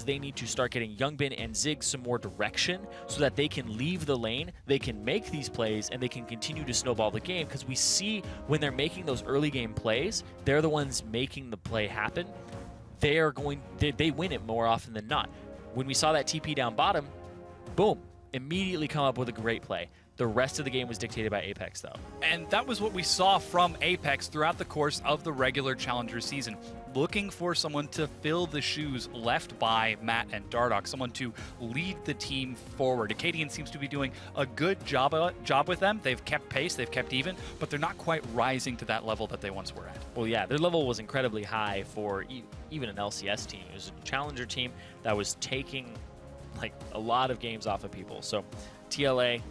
they need to start getting Youngbin and Zig some more direction so that they can leave the lane, they can make these plays, and they can continue to snowball the game, because we see when they're making those early game plays, they're the ones making the play happen. They win it more often than not. When we saw that TP down bottom, boom, immediately come up with a great play. The rest of the game was dictated by APX, though. And that was what we saw from APX throughout the course of the regular Challenger season. Looking for someone to fill the shoes left by Matt and Dardoch, someone to lead the team forward. Acadian seems to be doing a good job with them. They've kept pace, they've kept even, but they're not quite rising to that level that they once were at. Well, yeah, their level was incredibly high for even an LCS team. It was a Challenger team that was taking like a lot of games off of people. So TLA,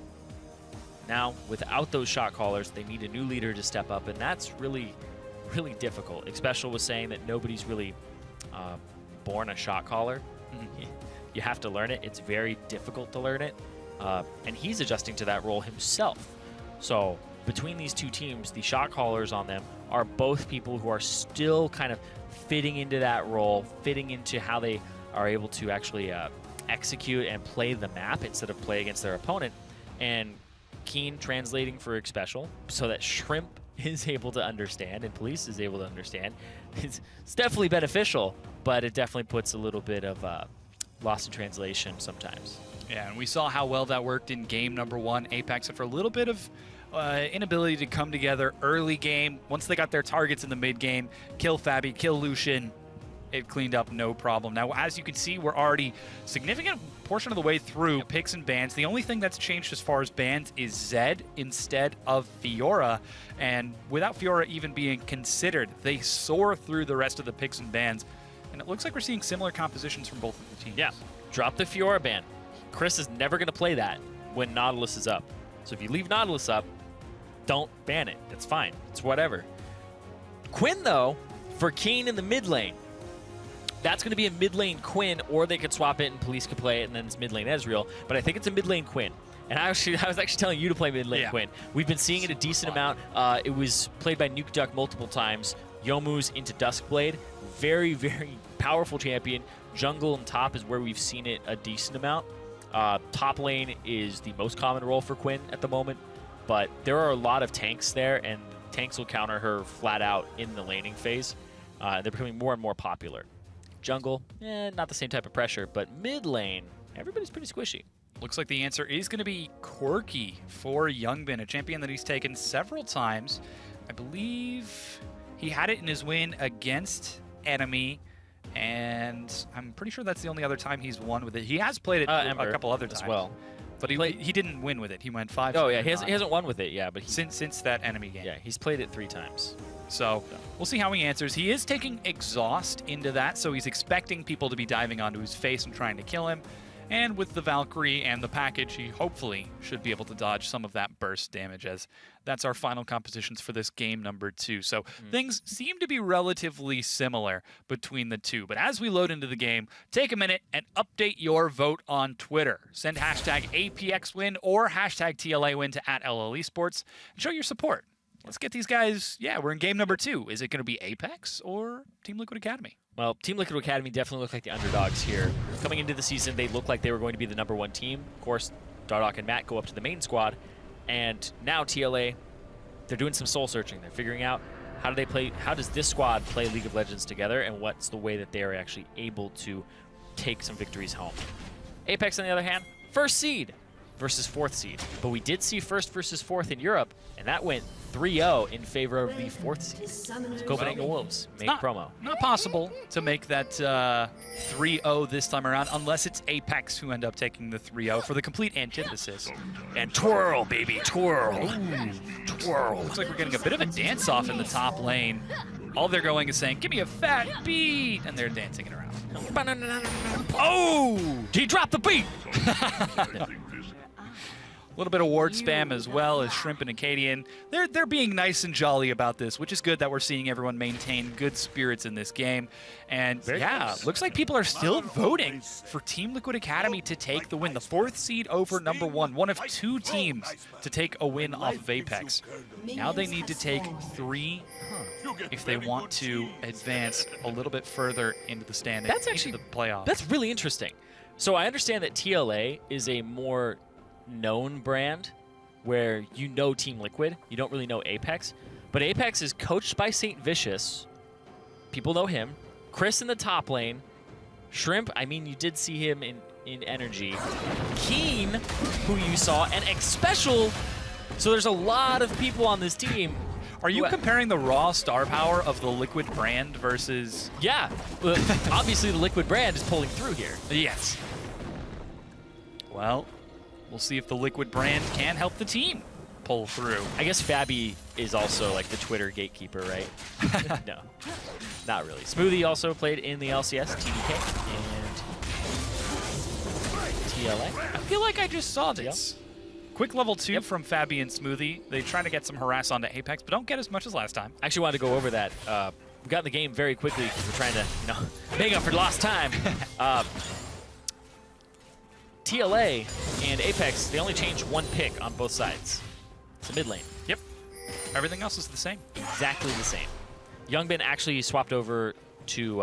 now without those shot callers, they need a new leader to step up, and that's really difficult. Expecial was saying that nobody's really born a shot caller. You have to learn it. It's very difficult to learn it, and he's adjusting to that role himself. So between these two teams, the shot callers on them are both people who are still kind of fitting into that role, fitting into how they are able to actually execute and play the map instead of play against their opponent. And Keen translating for Expecial so that Shrimp is able to understand and Police is able to understand. It's definitely beneficial, but it definitely puts a little bit of loss in translation sometimes. Yeah, and we saw how well that worked in game number 1. Apex had for a little bit of inability to come together early game. Once they got their targets in the mid game, kill Fabi, kill Lucian, it cleaned up no problem. Now, as you can see, we're already significant portion of the way through picks and bans. The only thing that's changed as far as bans is Zed instead of Fiora. And without Fiora even being considered, they soar through the rest of the picks and bans. And it looks like we're seeing similar compositions from both of the teams. Yeah, drop the Fiora ban. Chris is never going to play that when Nautilus is up. So if you leave Nautilus up, don't ban it. It's fine. It's whatever. Quinn, though, for Keen in the mid lane, that's going to be a mid lane Quinn, or they could swap it and Police could play it, and then it's mid lane Ezreal. But I think it's a mid lane Quinn. And I was actually telling you to play mid lane Quinn. We've been seeing it a decent amount. It was played by Nuke Duck multiple times. Yomu's into Duskblade. Very, very powerful champion. Jungle and top is where we've seen it a decent amount. Top lane is the most common role for Quinn at the moment. But there are a lot of tanks there, and tanks will counter her flat out in the laning phase. They're becoming more and more popular. Jungle, not the same type of pressure, but mid lane, everybody's pretty squishy. Looks like the answer is going to be Quirky for Youngbin, a champion that he's taken several times. I believe he had it in his win against Enemy, and I'm pretty sure that's the only other time he's won with it. He has played it a couple other times as well. But he didn't win with it. He went 5. Oh, yeah, he hasn't won with it, yeah. But since that Enemy game. Yeah, he's played it 3 times. So we'll see how he answers. He is taking Exhaust into that, so he's expecting people to be diving onto his face and trying to kill him. And with the Valkyrie and the package, he hopefully should be able to dodge some of that burst damage, as that's our final compositions for this game number 2. So things seem to be relatively similar between the two. But as we load into the game, take a minute and update your vote on Twitter. Send hashtag APXWin or hashtag TLAWin to @LLEsports and show your support. Let's get these guys. Yeah, we're in game number 2. Is it going to be Apex or Team Liquid Academy? Well, Team Liquid Academy definitely look like the underdogs here. Coming into the season, they looked like they were going to be the #1 team. Of course, Dardoch and Matt go up to the main squad. And now TLA, they're doing some soul searching. They're figuring out how does this squad play League of Legends together, and what's the way that they are actually able to take some victories home. Apex, on the other hand, 1st seed versus 4th seed. But we did see 1st versus 4th in Europe, and that went 3-0 in favor of the 4th seed. Copenhagen Wolves make promo. Not possible to make that 3-0 this time around, unless it's Apex who end up taking the 3-0 for the complete antithesis. And twirl, baby, twirl. Ooh, twirl. Looks like we're getting a bit of a dance-off in the top lane. All they're going is saying, give me a fat beat, and they're dancing it around. Oh! He dropped the beat! A little bit of ward spam as well as Shrimp and Acadian. They're being nice and jolly about this, which is good that we're seeing everyone maintain good spirits in this game. And looks like people are still voting for Team Liquid Academy to take the win. The 4th seed over #1, one of 2 teams to take a win off of Apex. Now they need to take 3 if they want to advance a little bit further into the standings, into the playoffs. That's really interesting. So I understand that TLA is a more known brand where you know Team Liquid, you don't really know Apex, but Apex is coached by St. Vicious. People know him. Chris in the top lane. Shrimp, I mean, you did see him in Energy. Keen, who you saw, and X Special. So there's a lot of people on this team. Are you comparing the raw star power of the Liquid brand versus... Yeah, obviously the Liquid brand is pulling through here. Yes. Well, we'll see if the Liquid brand can help the team pull through. I guess Fabi is also like the Twitter gatekeeper, right? No, not really. Smoothie also played in the LCS, TDK, and TLA. I feel like I just saw this. Quick level 2 from Fabi and Smoothie. They try to get some harass onto Apex, but don't get as much as last time. I actually wanted to go over that. We got in the game very quickly because we're trying to, make up for lost time. TLA and Apex, they only changed 1 pick on both sides. It's the mid lane. Yep. Everything else is the same. Exactly the same. Youngbin actually swapped over to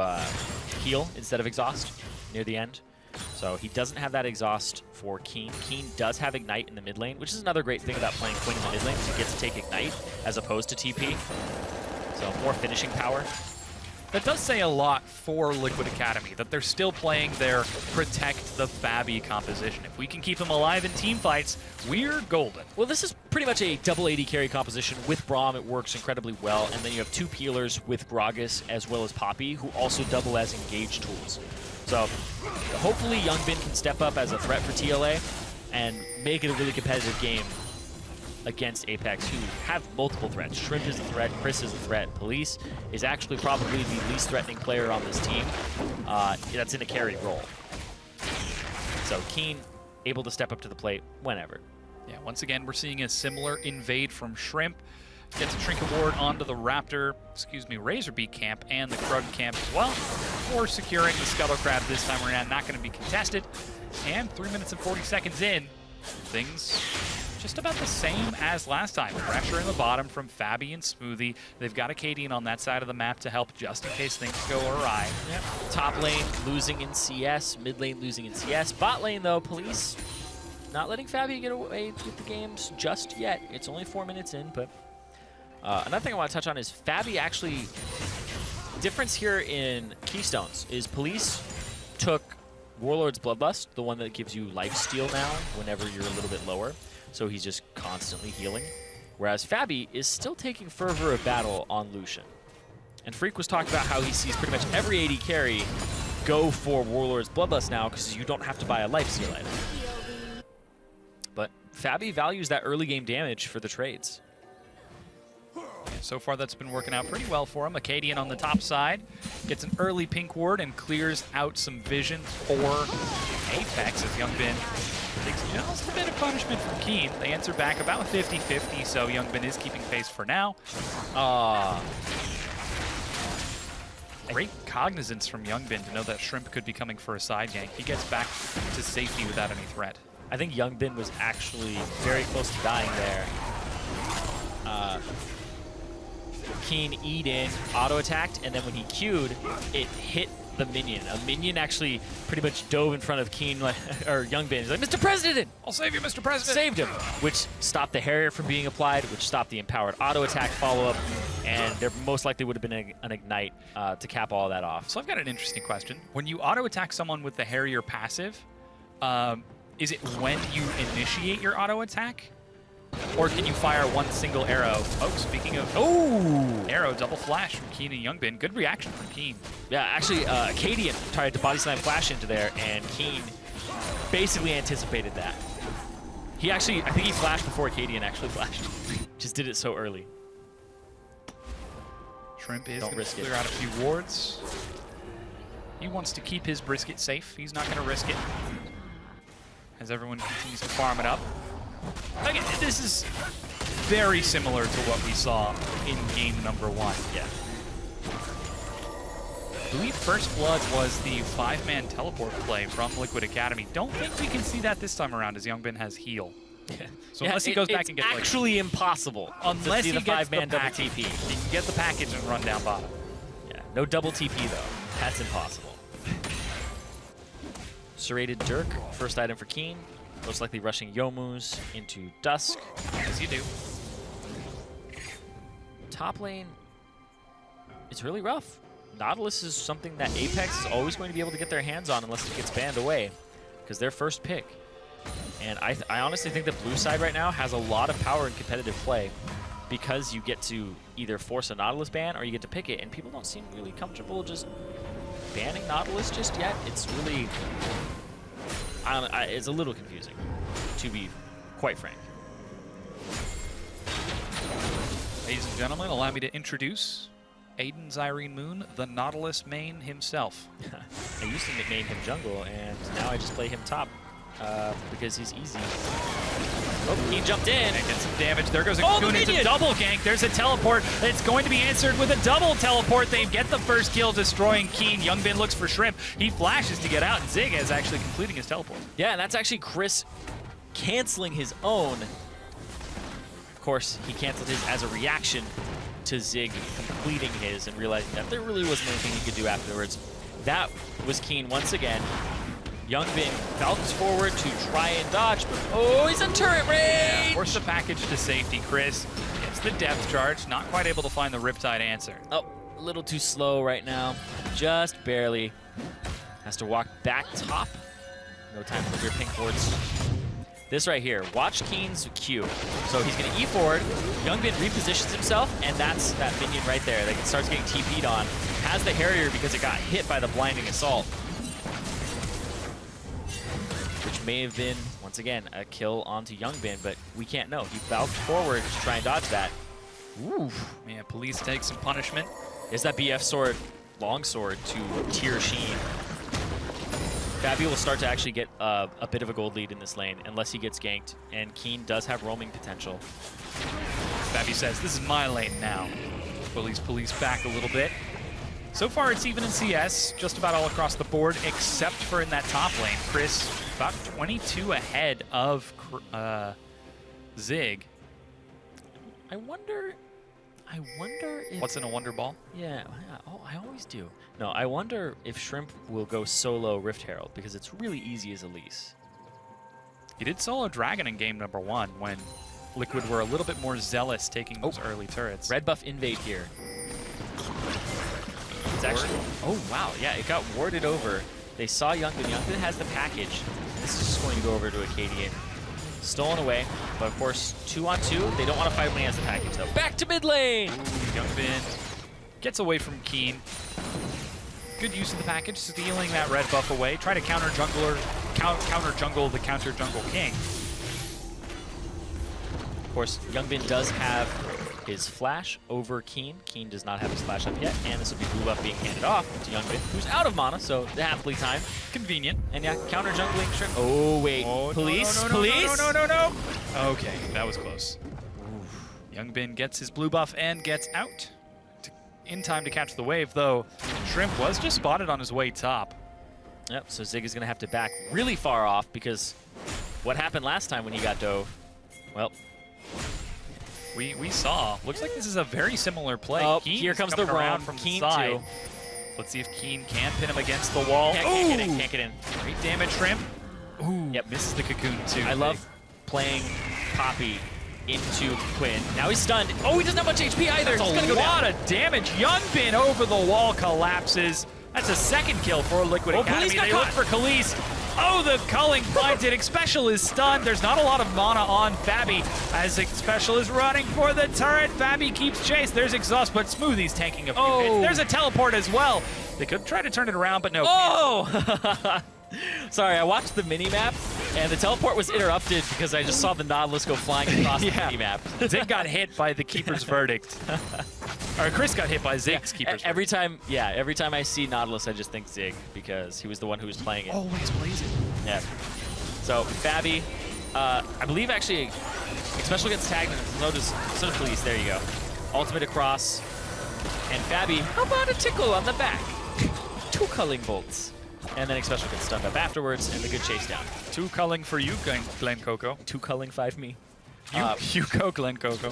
heal instead of exhaust near the end. So he doesn't have that exhaust for Keen. Keen does have Ignite in the mid lane, which is another great thing about playing Quinn in the mid lane, because he gets to take Ignite as opposed to TP. So more finishing power. That does say a lot for Liquid Academy, that they're still playing their protect the Fabi composition. If we can keep them alive in team fights, we're golden. Well, this is pretty much a double AD carry composition. With Braum, it works incredibly well. And then you have 2 peelers with Gragas as well as Poppy, who also double as engage tools. So hopefully Youngbin can step up as a threat for TLA and make it a really competitive game against Apex, who have multiple threats. Shrimp is a threat, Chris is a threat, Police is actually probably the least threatening player on this team that's in a carry role. So Keen able to step up to the plate whenever. Yeah, once again, we're seeing a similar invade from Shrimp. Gets a Trinket Ward onto the Raptor, Razorbeak camp and the Krug camp as well, for securing the Scuttle Crab this time around. Not going to be contested. And 3 minutes and 40 seconds in, things just about the same as last time. Pressure in the bottom from Fabi and Smoothie. They've got Acadian on that side of the map to help just in case things go awry. Yep. Top lane losing in CS, mid lane losing in CS. Bot lane though, Police not letting Fabi get away with the games just yet. It's only 4 minutes in, but another thing I want to touch on is Fabi actually, difference here in Keystones is Police took Warlord's Bloodlust, the one that gives you lifesteal now whenever you're a little bit lower. So he's just constantly healing. Whereas Fabi is still taking Fervor of Battle on Lucian. And Freak was talking about how he sees pretty much every AD carry go for Warlord's Bloodlust now because you don't have to buy a lifesteal item. But Fabi values that early game damage for the trades. So far, that's been working out pretty well for him. Acadian on the top side gets an early pink ward and clears out some vision for Apex as Youngbin takes just a bit of punishment from Keen. They answer back about 50-50, so Youngbin is keeping pace for now. Great cognizance from Youngbin to know that Shrimp could be coming for a side gank. He gets back to safety without any threat. I think Youngbin was actually very close to dying there. Keen E'd in, auto-attacked, and then when he Q'd, it hit the minion. A minion actually pretty much dove in front of Keen, or Youngbin. He's like, Mr. President! I'll save you, Mr. President! Saved him! Which stopped the Harrier from being applied, which stopped the empowered auto-attack follow-up, and there most likely would have been an Ignite to cap all that off. So I've got an interesting question. When you auto-attack someone with the Harrier passive, is it when you initiate your auto-attack? Or can you fire one single arrow? Oh, speaking of arrow, double flash from Keen and Youngbin. Good reaction from Keen. Yeah, actually, Acadian tried to body slam flash into there, and Keen basically anticipated that. He actually, I think he flashed before Acadian actually flashed. Just did it so early. Shrimp is going to clear out a few wards. He wants to keep his brisket safe. He's not going to risk it. As everyone continues to farm it up. Again, this is very similar to what we saw in game number 1. Yeah. I believe First Blood was the 5-man teleport play from Liquid Academy. Don't think we can see that this time around as Youngbin has heal. So unless he goes back and gets it's actually impossible. Unless to see he the gets 5-man the double package. TP. He can get the package and run down bottom. Yeah, no double TP though. That's impossible. Serrated Dirk, first item for Keen. Most likely rushing Youmu's into Dusk. As you do. Top lane, it's really rough. Nautilus is something that Apex is always going to be able to get their hands on unless it gets banned away, because they're first pick. And I honestly think the blue side right now has a lot of power in competitive play, because you get to either force a Nautilus ban or you get to pick it, and people don't seem really comfortable just banning Nautilus just yet. It's really, it's a little confusing, to be quite frank. Ladies and gentlemen, allow me to introduce Aiden Zirene Moon, the Nautilus main himself. I used to main him jungle, and now I just play him top because he's easy. Oh, he jumped in. And gets some damage. There goes a Oh, Cocoon. It's a double gank. There's a teleport. It's going to be answered with a double teleport. They get the first kill, destroying Keen. Youngbin looks for Shrimp. He flashes to get out, and Zig is actually completing his teleport. Yeah, and that's actually Chris canceling his own. Of course, he canceled his as a reaction to Zig completing his and realizing that there really wasn't anything he could do afterwards. That was Keen once again. Youngbin falcons forward to try and dodge, but oh, he's in turret range! Yeah, force the package to safety. Chris gets the depth charge, not quite able to find the Riptide answer. Oh, a little too slow right now. Just barely. Has to walk back top. No time for your pink boards. This right here, watch Keen's Q. So he's gonna E forward, Youngbin repositions himself, and that's that minion right there that starts getting TP'd on. Has the Harrier because it got hit by the blinding assault. Which may have been, once again, a kill onto Youngbin, but we can't know. He falced forward to try and dodge that. Ooh. Yeah, police take some punishment. Is that BF sword, longsword to tier Sheen. Fabi will start to actually get a bit of a gold lead in this lane unless he gets ganked, and Keen does have roaming potential. Fabi says, this is my lane now. Police back a little bit. So far, it's even in CS, just about all across the board, except for in that top lane. Chris, about 22 ahead of Zig. I wonder if... What's in a Wonder Ball? Yeah, oh, I always do. No, I wonder if Shrimp will go solo Rift Herald, because it's really easy as Elise. He did solo Dragon in game number 1 when Liquid were a little bit more zealous taking those early turrets. Red buff invade here. It's actually... Oh, wow. Yeah, it got warded over. They saw Youngbin. Youngbin has the package. This is just going to go over to Acadian. Stolen away, but of course, 2-on-2. They don't want to fight when he has the package, though. Back to mid lane! Youngbin gets away from Keen. Good use of the package, stealing that red buff away. Try to counter jungle the counter jungle king. Of course, Youngbin does have his flash over Keen. Keen does not have his flash up yet, and this will be blue buff being handed off to Youngbin, who's out of mana, so the happily time. Convenient. And yeah, counter jungling Shrimp. Oh, wait. Police? Police? No. Okay, that was close. Youngbin gets his blue buff and gets out. In time to catch the wave, though. Shrimp was just spotted on his way top. Yep, so Zig is going to have to back really far off because what happened last time when he got dove? Well, we saw. Looks like this is a very similar play. Oh, Keen here comes the roam from Keen the side. too. Let's see if Keen can pin him against the wall. Can't get in. Great damage, Shrimp. Ooh, Yep. misses the cocoon too. I love playing Poppy into Quinn. Now he's stunned. Oh, he doesn't have much HP either. That's He's gonna a go lot down. of damage. Youngbin over the wall collapses. That's a second kill for Liquid Academy. Khalees got They look caught. for Khalees. Oh, the culling finds it. Special is stunned. There's not a lot of mana on Fabi as Special is running for the turret. Fabi keeps chase. There's exhaust, but Smoothie's tanking a few hits. There's a teleport as well. They could try to turn it around, but no. Oh! Sorry, I watched the mini-map, and the teleport was interrupted because I just saw the Nautilus go flying across the mini-map. Zig got hit by the keeper's verdict. Or Chris got hit by Zig's keeper's every time I see Nautilus, I just think Zig because he was the one who was playing it. Always plays it. Yeah. So Fabi I believe actually, Special gets tagged and so does Police. There you go. Ultimate across. And Fabi, how about a tickle on the back? 2 culling bolts. And then Special gets stunned up afterwards and the good chase down. 2 culling for you, Glen Coco. 2 culling, 5 me. You go, Glen Coco.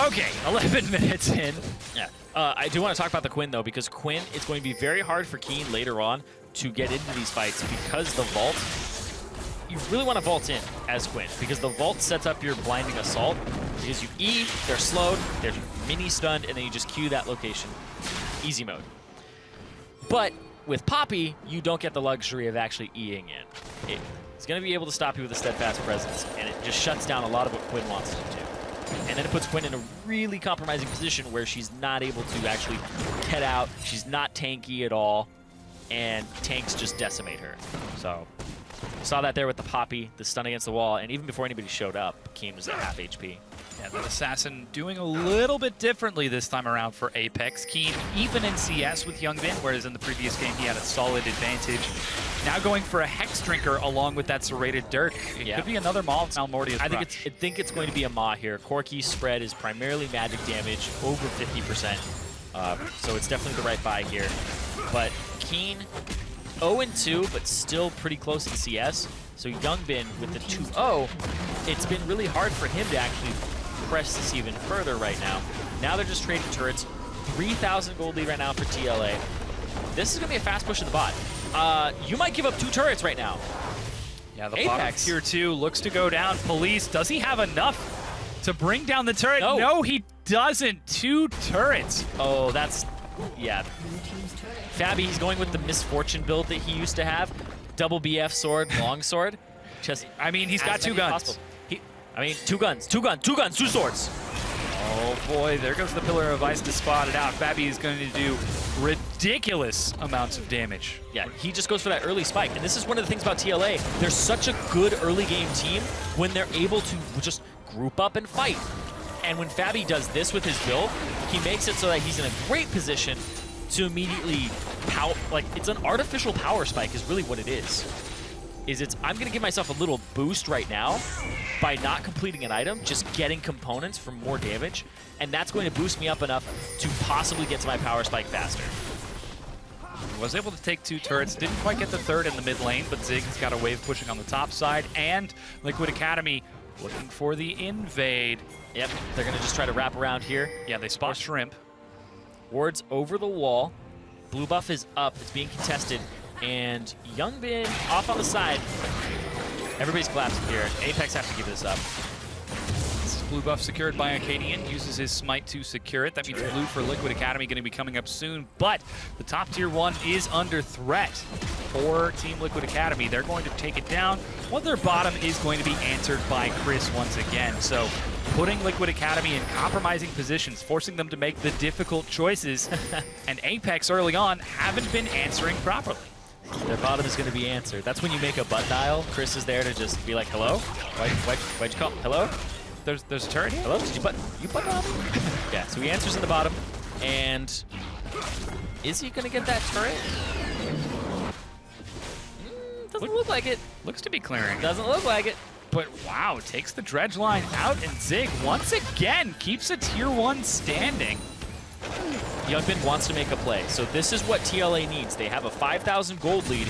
Okay, 11 minutes in. Yeah. I do want to talk about the Quinn, though, because Quinn, it's going to be very hard for Keen later on to get into these fights because the vault, you really want to vault in as Quinn because the vault sets up your blinding assault because you E, they're slowed, they're mini stunned, and then you just Q that location. Easy mode. But with Poppy, you don't get the luxury of actually Eing in. It's going to be able to stop you with a steadfast presence, and it just shuts down a lot of what Quinn wants to do. And then it puts Quinn in a really compromising position where she's not able to actually get out. She's not tanky at all, and tanks just decimate her. So, saw that there with the Poppy, the stun against the wall, and even before anybody showed up, Keen was at half HP. Yeah, the Assassin doing a little bit differently this time around for Apex. Keen even in CS with Youngbin, whereas in the previous game he had a solid advantage. Now going for a Hex Drinker along with that Serrated Dirt. It could be another Malmortius I think it's going to be a Maw here. Corki's spread is primarily magic damage, over 50%. So it's definitely the right buy here. But Keen, 0-2, but still pretty close in CS. So Youngbin with the 2-0, it's been really hard for him to actually press this even further right now. Now they're just trading turrets. 3,000 gold lead right now for TLA. This is going to be a fast push of the bot. You might give up 2 turrets right now. Yeah, the bottom tier 2 looks to go down. Police, does he have enough to bring down the turret? No, he doesn't. 2 turrets. Oh, that's, yeah. Fabi, he's going with the Misfortune build that he used to have. Double BF sword, long sword. Just, I mean, he's got 2 guns. 2 guns, 2 swords. Oh boy, there goes the Pillar of Ice to spot it out. Fabi is going to do ridiculous amounts of damage. Yeah, he just goes for that early spike. And this is one of the things about TLA. They're such a good early game team when they're able to just group up and fight. And when Fabi does this with his build, he makes it so that he's in a great position to immediately power, like it's an artificial power spike is really what it is. I'm gonna give myself a little boost right now by not completing an item, just getting components for more damage, and that's going to boost me up enough to possibly get to my power spike faster. He was able to take 2 turrets, didn't quite get the 3rd in the mid lane, but Zig's got a wave pushing on the top side, and Liquid Academy looking for the invade. Yep, they're gonna just try to wrap around here. Yeah, they spot Shrimp. Ward's over the wall. Blue buff is up, it's being contested. And Youngbin off on the side. Everybody's collapsing here. Apex have to give this up. This is blue buff secured by Acadian. Uses his smite to secure it. That means blue for Liquid Academy going to be coming up soon. But the top tier 1 is under threat for Team Liquid Academy. They're going to take it down. Well, their bottom is going to be answered by Chris once again. So putting Liquid Academy in compromising positions, forcing them to make the difficult choices. And Apex early on haven't been answering properly. Their bottom is going to be answered. That's when you make a butt dial. Chris is there to just be like, hello? Why'd you call? Hello? There's a turret here? Hello? Did you butt dial me? Yeah, so he answers in the bottom. And is he going to get that turret? Doesn't look like it. Looks to be clearing. Doesn't look like it. But wow, takes the dredge line out, and Zig once again keeps a tier 1 standing. Youngbin wants to make a play, so this is what TLA needs. They have a 5,000 gold lead.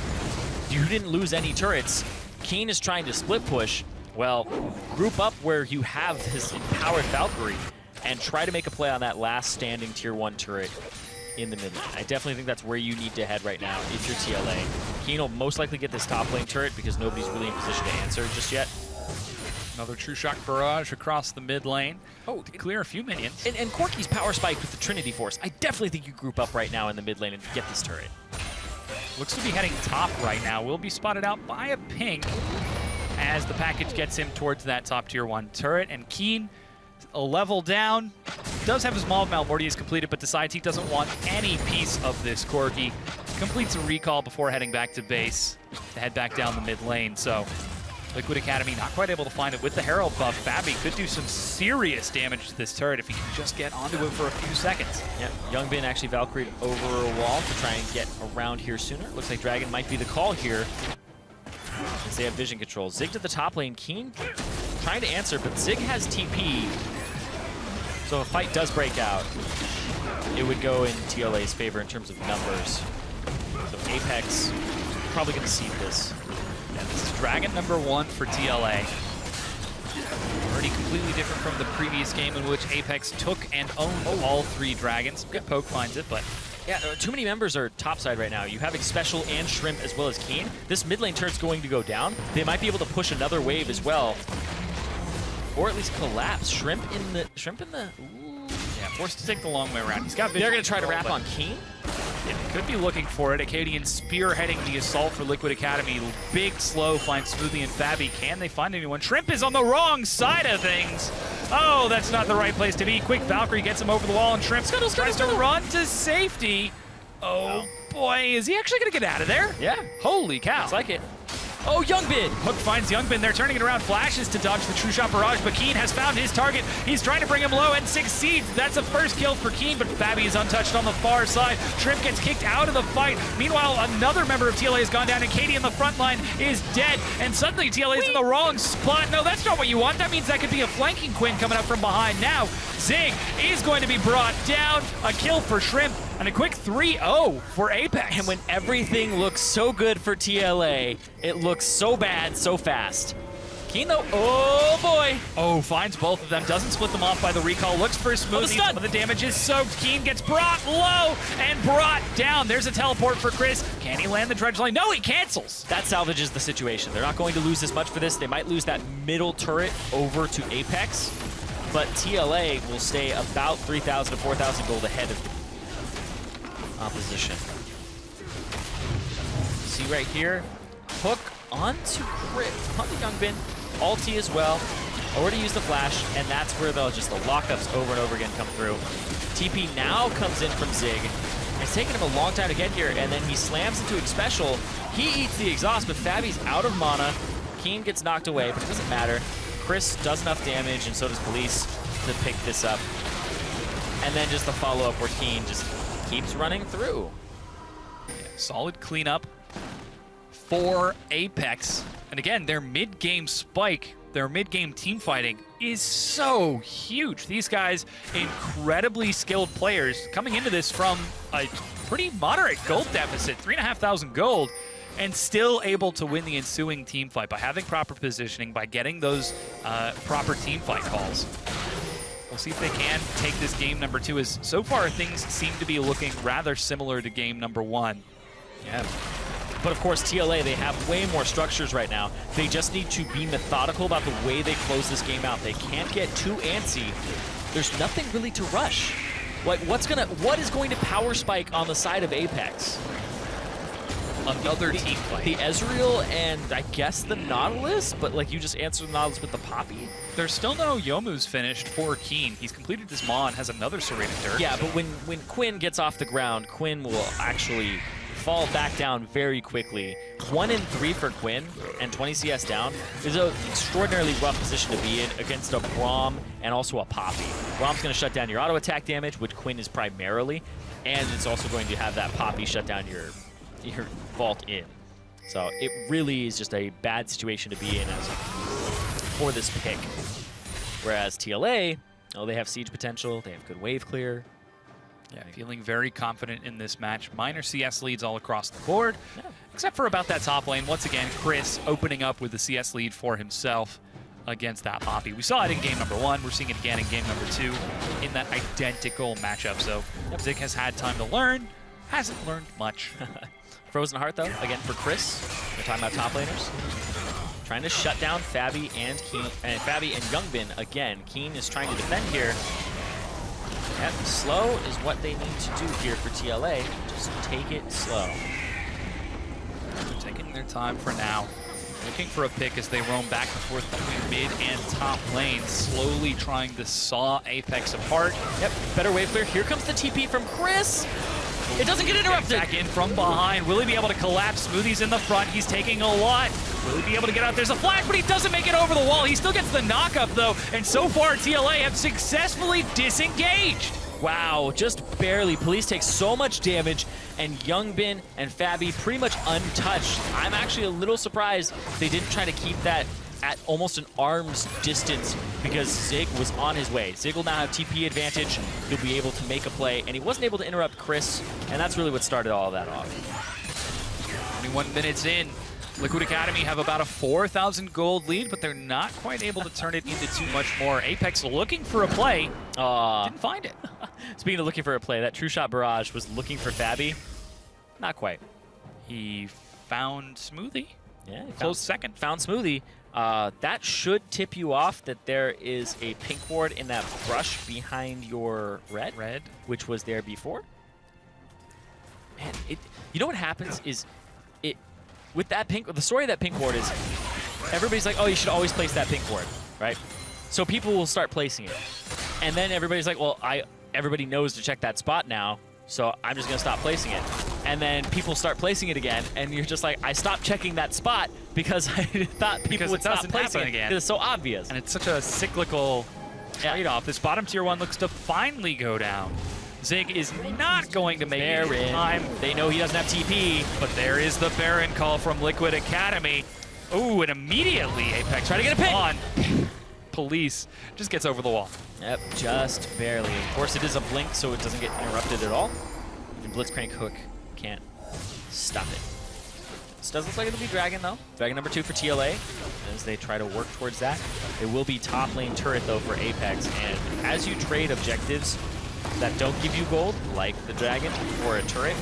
You didn't lose any turrets. Keen is trying to split push. Well, group up where you have his empowered Valkyrie and try to make a play on that last standing tier 1 turret in the mid lane. I definitely think that's where you need to head right now if you're TLA. Keen will most likely get this top lane turret because nobody's really in position to answer just yet. Another True Shock barrage across the mid lane. Oh, to clear a few minions. And Corki's power spike with the Trinity Force. I definitely think you group up right now in the mid lane and get this turret. Looks to be heading top right now. Will be spotted out by a ping as the package gets him towards that top tier 1 turret. And Keen, a level down, does have his Maul of Malmortius completed, but decides he doesn't want any piece of this Corki. Completes a recall before heading back to base to head back down the mid lane. So Liquid Academy not quite able to find it with the Herald buff. Fabi could do some serious damage to this turret if he can just get onto it for a few seconds. Yep, Youngbin actually Valkyried over a wall to try and get around here sooner. Looks like Dragon might be the call here. as they have vision control. Zig to the top lane. Keen trying to answer, but Zig has TP. So if a fight does break out, it would go in TLA's favor in terms of numbers. So Apex probably going to see this. Yeah, this is Dragon number 1 for TLA. Already completely different from the previous game in which Apex took and owned all 3 dragons. Good poke finds it, but... Yeah, too many members are topside right now. You have Special and Shrimp as well as Keen. This mid lane turn's going to go down. They might be able to push another wave as well. Or at least collapse. Shrimp in the... Ooh. Yeah, forced to take the long way around. He's got vision. They're going to try to wrap on Keen? Yeah, could be looking for it. Acadian spearheading the assault for Liquid Academy. Big slow finds Smoothie and Fabi. Can they find anyone? Shrimp is on the wrong side of things. Oh, that's not the right place to be. Quick Valkyrie gets him over the wall, and Shrimp tries to run to safety. Oh boy, is he actually going to get out of there? Yeah. Holy cow. Looks like it. Oh, Youngbin! Hook finds Youngbin. They're turning it around. Flashes to dodge the True Shot barrage, but Keen has found his target. He's trying to bring him low and succeeds. That's a first kill for Keen, but Fabi is untouched on the far side. Shrimp gets kicked out of the fight. Meanwhile, another member of TLA has gone down, and Katie in the front line is dead. And suddenly TLA is in the wrong spot. No, that's not what you want. That means that could be a flanking Quinn coming up from behind. Now, Zig is going to be brought down. A kill for Shrimp. And a quick 3-0 for Apex. And when everything looks so good for TLA, it looks so bad so fast. Keen though, oh boy. Oh, finds both of them, doesn't split them off by the recall, looks for Smoothie. Some of the damage is soaked. Keen gets brought low and brought down. There's a teleport for Chris. Can he land the dredge line? No, he cancels. That salvages the situation. They're not going to lose this much for this. They might lose that middle turret over to Apex, but TLA will stay about 3,000 to 4,000 gold ahead of opposition. See right here, hook onto Crit, onto Youngbin, ulti as well. Already used the flash, and that's where the lockups over and over again come through. TP now comes in from Zig. It's taken him a long time to get here, and then he slams into Special. He eats the exhaust, but Fabi's out of mana. Keen gets knocked away, but it doesn't matter. Chris does enough damage, and so does Police to pick this up. And then just the follow-up where Keen just keeps running through. Yeah, solid cleanup for Apex. And again, their mid-game spike, their mid-game team fighting is so huge. These guys, incredibly skilled players, coming into this from a pretty moderate gold deficit, 3,500 gold, and still able to win the ensuing team fight by having proper positioning, by getting those proper team fight calls. We'll see if they can take this game number 2, as so far things seem to be looking rather similar to game number 1. Yeah. But of course, TLA, they have way more structures right now. They just need to be methodical about the way they close this game out. They can't get too antsy. There's nothing really to rush. Like, what is going to power spike on the side of Apex? Another team fight. The Ezreal and I guess the Nautilus, but like you just answer the Nautilus with the Poppy. There's still no Yomu's finished for Keen. He's completed his Maw and has another Serrated Dirt. Yeah, but when Quinn gets off the ground, Quinn will actually fall back down very quickly. 1 in 3 for Quinn and 20 CS down is an extraordinarily rough position to be in against a Braum and also a Poppy. Braum's going to shut down your auto attack damage, which Quinn is primarily, and it's also going to have that Poppy shut down your vault in. So it really is just a bad situation to be in for this pick. Whereas TLA, oh, they have siege potential, they have good wave clear. Yeah, feeling very confident in this match. Minor CS leads all across the board, except for about that top lane. Once again, Chris opening up with the CS lead for himself against that Poppy. We saw it in game number 1. We're seeing it again in game number 2 in that identical matchup. So Zig has had time to learn, hasn't learned much. Frozen Heart, though, again for Chris. We're talking about top laners. Trying to shut down Fabi and Keen, and Fabi and Youngbin again. Keen is trying to defend here. Yep, slow is what they need to do here for TLA. Just take it slow. They're taking their time for now. Looking for a pick as they roam back and forth between mid and top lane, slowly trying to saw Apex apart. Yep, better wave clear. Here comes the TP from Chris. It doesn't get interrupted. Back in from behind. Will he be able to collapse? Smoothie's in the front. He's taking a lot. Will he be able to get out? There's a flash, but he doesn't make it over the wall. He still gets the knockup, though. And so far, TLA have successfully disengaged. Wow, just barely. Police take so much damage. and Youngbin and Fabi pretty much untouched. I'm actually a little surprised they didn't try to keep that at almost an arm's distance because Zig was on his way. Zig will now have TP advantage. He'll be able to make a play, and he wasn't able to interrupt Chris, and that's really what started all of that off. 21 minutes in. Liquid Academy have about a 4,000 gold lead, but they're not quite able to turn it into too much more. Apex looking for a play. Didn't find it. Speaking of looking for a play, that True Shot Barrage was looking for Fabi. Not quite. He found Smoothie. Yeah, he Close second. Found Smoothie. That should tip you off that there is a pink ward in that brush behind your red, which was there before. Man, you know what happens is with that pink, the story of that pink ward is everybody's like, oh, you should always place that pink ward, right? So people will start placing it. And then everybody's like, well, everybody knows to check that spot now, so I'm just gonna stop placing it. And then people start placing it again, and you're just like, I stopped checking that spot because I thought people would stop placing it again. It's so obvious. And it's such a cyclical trade-off. This bottom tier 1 looks to finally go down. Zig is not going to make it in time. They know he doesn't have TP. But there is the Baron call from Liquid Academy. Ooh, and immediately Apex try to get a pick on. Police just gets over the wall. Yep, just barely. Of course, it is a blink, so it doesn't get interrupted at all. Even Blitzcrank Hook can't stop it. This does look like it'll be Dragon, though. Dragon number 2 for TLA as they try to work towards that. It will be top lane turret, though, for Apex. And as you trade objectives that don't give you gold, like the Dragon or a turret,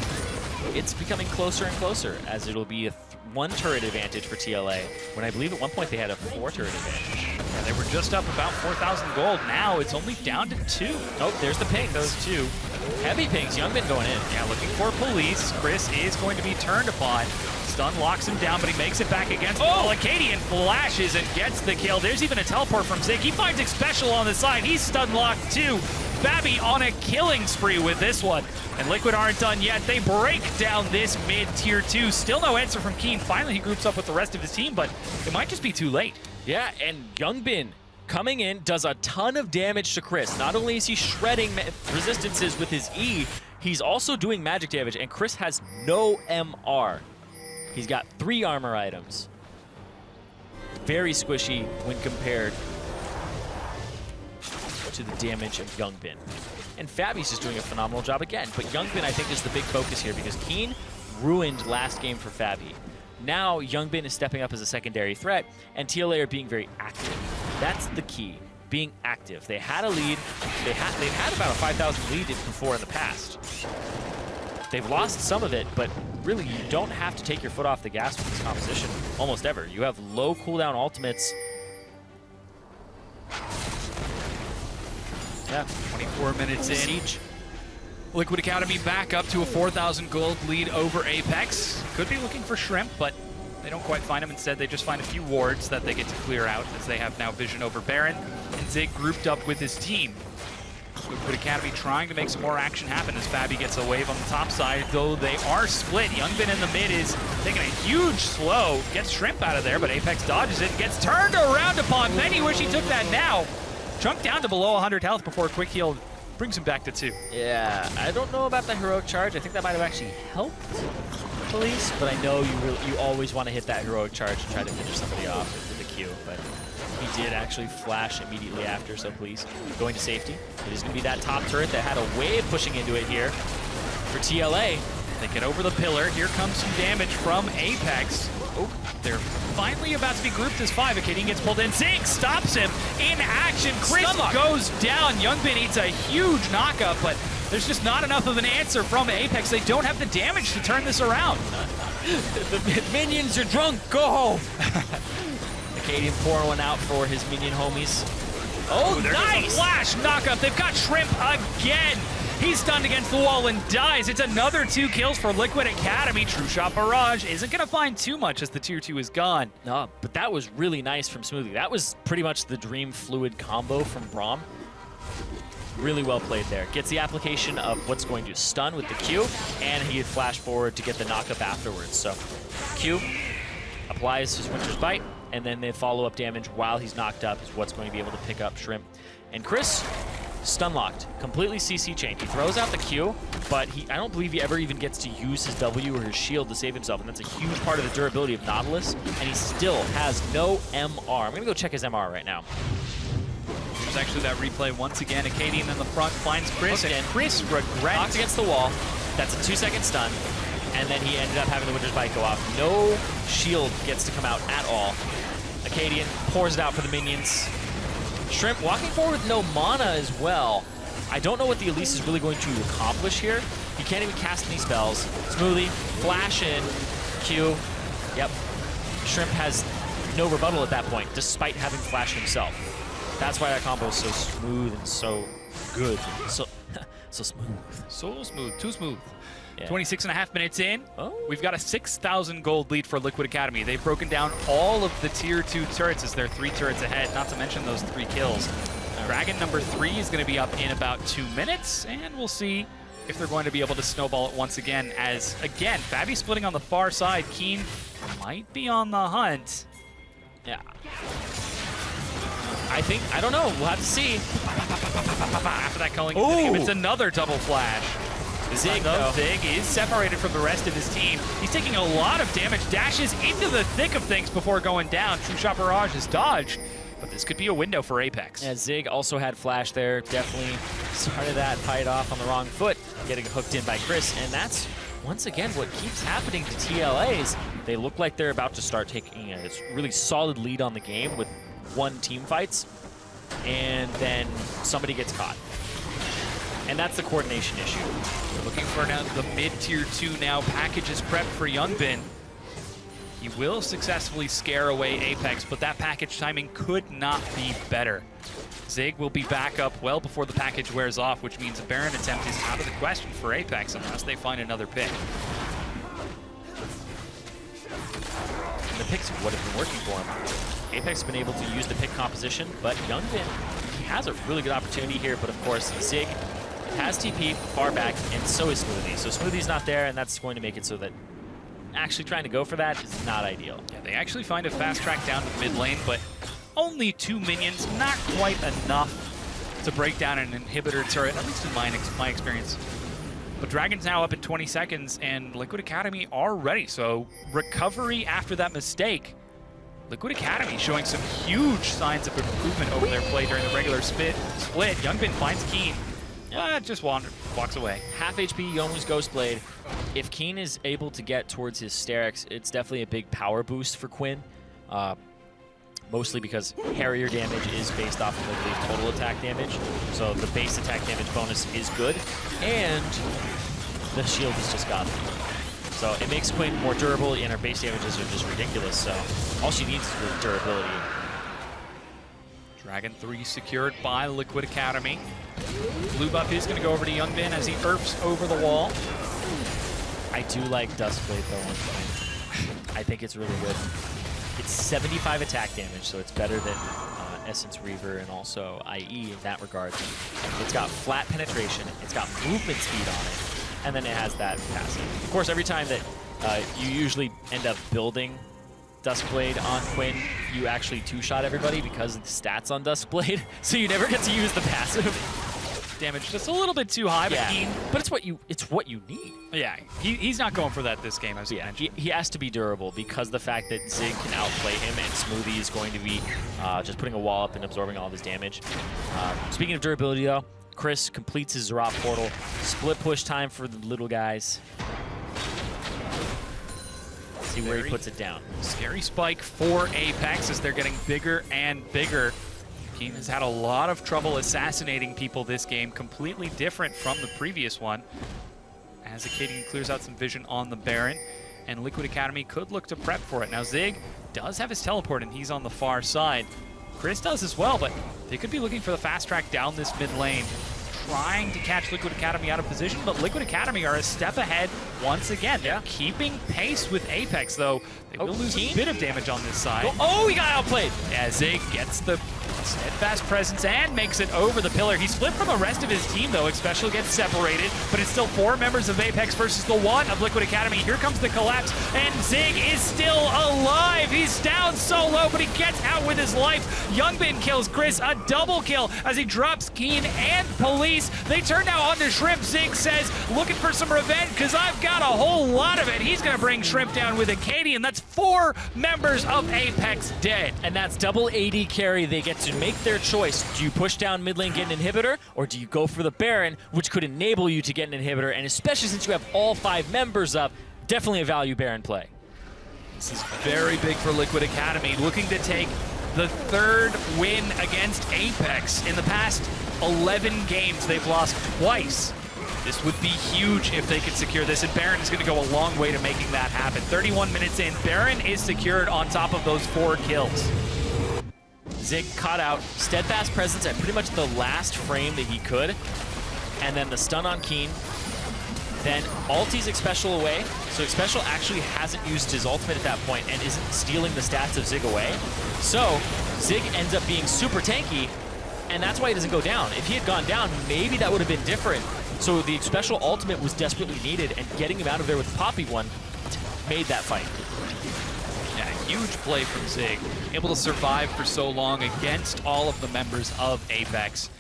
it's becoming closer and closer, as it'll be a 1 turret advantage for TLA, when I believe at one point they had a 4 turret advantage. Yeah, they were just up about 4,000 gold. Now it's only down to 2. Oh, there's the ping. Those 2. Heavy pings. Youngbin going in. Yeah, looking for Police. Chris is going to be turned upon. Stun locks him down, but he makes it back against Acadian flashes and gets the kill. There's even a teleport from Zig. He finds it special on the side. He's stun locked too. Fabi on a killing spree with this one. And Liquid aren't done yet. They break down this mid tier 2. Still no answer from Keen. Finally, he groups up with the rest of his team, but it might just be too late. Yeah, and Youngbin coming in does a ton of damage to Chris. Not only is he shredding resistances with his E, he's also doing magic damage, and Chris has no MR. He's got 3 armor items. Very squishy when compared to the damage of Youngbin. And Fabi's just doing a phenomenal job again. But Youngbin, I think, is the big focus here because Keen ruined last game for Fabi. Now Youngbin is stepping up as a secondary threat, and TLA are being very active. That's the key, being active. They had a lead. They've had about a 5,000 lead before in the past. They've lost some of it, but really you don't have to take your foot off the gas with this composition almost ever. You have low cooldown ultimates. Yeah, 24 minutes in. Siege. Liquid Academy back up to a 4,000 gold lead over Apex. Could be looking for Shrimp, but they don't quite find him. Instead, they just find a few wards that they get to clear out as they have now vision over Baron. And Zig grouped up with his team. Liquid Academy trying to make some more action happen as Fabi gets a wave on the top side, though they are split. Youngbin in the mid is taking a huge slow, gets Shrimp out of there, but Apex dodges it and gets turned around upon. Many wish he took that now. Chunked down to below 100 health before a quick heal brings him back to 2. Yeah, I don't know about the heroic charge. I think that might have actually helped Police, but I know you always want to hit that heroic charge and try to finish somebody off with the Q, but he did actually flash immediately after, so Police going to safety. It is going to be that top turret that had a wave pushing into it here for TLA. They get over the pillar. Here comes some damage from Apex. Oh, they're finally about to be grouped as 5. Acadian gets pulled in. Zig stops him in action. Chris goes down. Youngbin eats a huge knockup, but there's just not enough of an answer from Apex. They don't have the damage to turn this around. The minions are drunk. Go home. Acadian pouring one out for his minion homies. Oh, there's nice! A flash knockup. They've got Shrimp again. He's stunned against the wall and dies. It's another 2 kills for Liquid Academy. True Shot Barrage isn't going to find too much as the tier 2 is gone. No, but that was really nice from Smoothie. That was pretty much the Dream Fluid combo from Braum. Really well played there. Gets the application of what's going to stun with the Q, and he had flash forward to get the knockup afterwards. So Q applies his Winter's Bite, and then the follow-up damage while he's knocked up is what's going to be able to pick up Shrimp. And Chris stun locked, completely CC chained. He throws out the Q, but I don't believe he ever even gets to use his W or his shield to save himself, and that's a huge part of the durability of Nautilus, and he still has no MR. I'm gonna go check his MR right now. There's actually that replay once again. Acadian in the front finds Chris, Okay. and Chris regrets. Knocked against the wall. That's a 2-second stun, and then he ended up having the Winter's Bite go off. No shield gets to come out at all. Acadian pours it out for the minions. Shrimp walking forward with no mana as well. I don't know what the Elise is really going to accomplish here. He can't even cast any spells. Smoothly, flash in, Q. Yep. Shrimp has no rebuttal at that point, despite having flash himself. That's why that combo is so smooth and so good. So smooth. So smooth, too smooth. Yeah. 26.5 minutes in, Oh. we've got a 6,000 gold lead for Liquid Academy. They've broken down all of the tier 2 turrets as they're 3 turrets ahead, not to mention those 3 kills. Dragon number 3 is going to be up in about 2 minutes, and we'll see if they're going to be able to snowball it once again as, again, Fabi splitting on the far side. Keen might be on the hunt. Yeah. I don't know. We'll have to see. After that culling, Ooh. it's another double flash. Zig, Though though. Zig is separated from the rest of his team. He's taking a lot of damage, dashes into the thick of things before going down. True Shot Barrage is dodged, but this could be a window for Apex. Yeah, Zig also had flash there. Definitely started that fight off on the wrong foot, getting hooked in by Chris, and that's once again what keeps happening to TLAs. They look like they're about to start taking a really solid lead on the game with 1 team fights, and then somebody gets caught. And that's the coordination issue. We're looking for now the mid-tier 2 now. Package is prepped for Youngbin. He will successfully scare away Apex, but that package timing could not be better. Zig will be back up well before the package wears off, which means a Baron attempt is out of the question for Apex unless they find another pick. And the picks would have been working for him. Apex has been able to use the pick composition, but Youngbin, he has a really good opportunity here, but of course, Zig has TP far back, and so is Smoothie. So Smoothie's not there, and that's going to make it so that actually trying to go for that is not ideal. Yeah, they actually find a fast track down to mid lane, but only 2 minions, not quite enough to break down an inhibitor turret, at least in my experience. But Dragon's now up in 20 seconds, and Liquid Academy are ready. So recovery after that mistake. Liquid Academy showing some huge signs of improvement over their play during the regular split. Youngbin finds Keen, but just walks away. Half HP, Yomu's Ghostblade. If Keen is able to get towards his Sterix, it's definitely a big power boost for Quinn. Mostly because Harrier damage is based off of the total attack damage. So the base attack damage bonus is good. And the shield is just godly. So it makes Quinn more durable, and her base damages are just ridiculous. So all she needs is really durability. Dragon 3 secured by Liquid Academy. Blue buff is going to go over to Youngbin as he erfs over the wall. I do like Duskblade though on Quinn. I think it's really good. It's 75 attack damage, so it's better than Essence Reaver and also IE in that regard. It's got flat penetration, it's got movement speed on it, and then it has that passive. Of course, every time that you usually end up building Duskblade on Quinn, you actually two-shot everybody because of the stats on Duskblade, so you never get to use the passive. Damage just a little bit too high, but yeah, but it's what you need. Yeah, he's not going for that this game, as you Yeah, mentioned. he has to be durable because the fact that Zig can outplay him and Smoothie is going to be just putting a wall up and absorbing all of his damage. Speaking of durability, though, Chris completes his Zerot portal. Split push time for the little guys. See where he puts it down. Scary spike for Apex as they're getting bigger and bigger. Keen has had a lot of trouble assassinating people this game, completely different from the previous one. As Acadian clears out some vision on the Baron, and Liquid Academy could look to prep for it. Now Zig does have his teleport, and he's on the far side. Chris does as well, but they could be looking for the fast track down this mid lane, trying to catch Liquid Academy out of position, but Liquid Academy are a step ahead once again. They're keeping pace with Apex, though. They will lose a bit of damage on this side. Oh, he got outplayed! Yeah, Zig gets the steadfast presence and makes it over the pillar. He's split from the rest of his team, though. Especially gets separated, but it's still 4 members of Apex versus the 1 of Liquid Academy. Here comes the collapse, and Zig is still alive. He's down so low, but he gets out with his life. Youngbin kills Chris, a double kill as he drops Keen and Police. They turn now onto Shrimp. Zig says, looking for some revenge because I've got a whole lot of it. He's going to bring Shrimp down with a Katie, and that's 4 members of Apex dead. And that's double AD carry. They get to make their choice. Do you push down mid lane, get an inhibitor, or do you go for the Baron, which could enable you to get an inhibitor? And especially since you have all 5 members up, definitely a value Baron play. This is very big for Liquid Academy, looking to take the 3rd win against Apex. In the past 11 games, they've lost twice. This would be huge if they could secure this, and Baron is going to go a long way to making that happen. 31 minutes in, Baron is secured on top of those 4 kills. Zig caught out, steadfast presence at pretty much the last frame that he could, and then the stun on Keen. Then ulties Xpecial away, so Xpecial actually hasn't used his ultimate at that point and isn't stealing the stats of Zig away. So Zig ends up being super tanky, and that's why he doesn't go down. If he had gone down, maybe that would have been different. So the Xpecial ultimate was desperately needed, and getting him out of there with Poppy one made that fight. Yeah, huge play from Zig. Able to survive for so long against all of the members of Apex.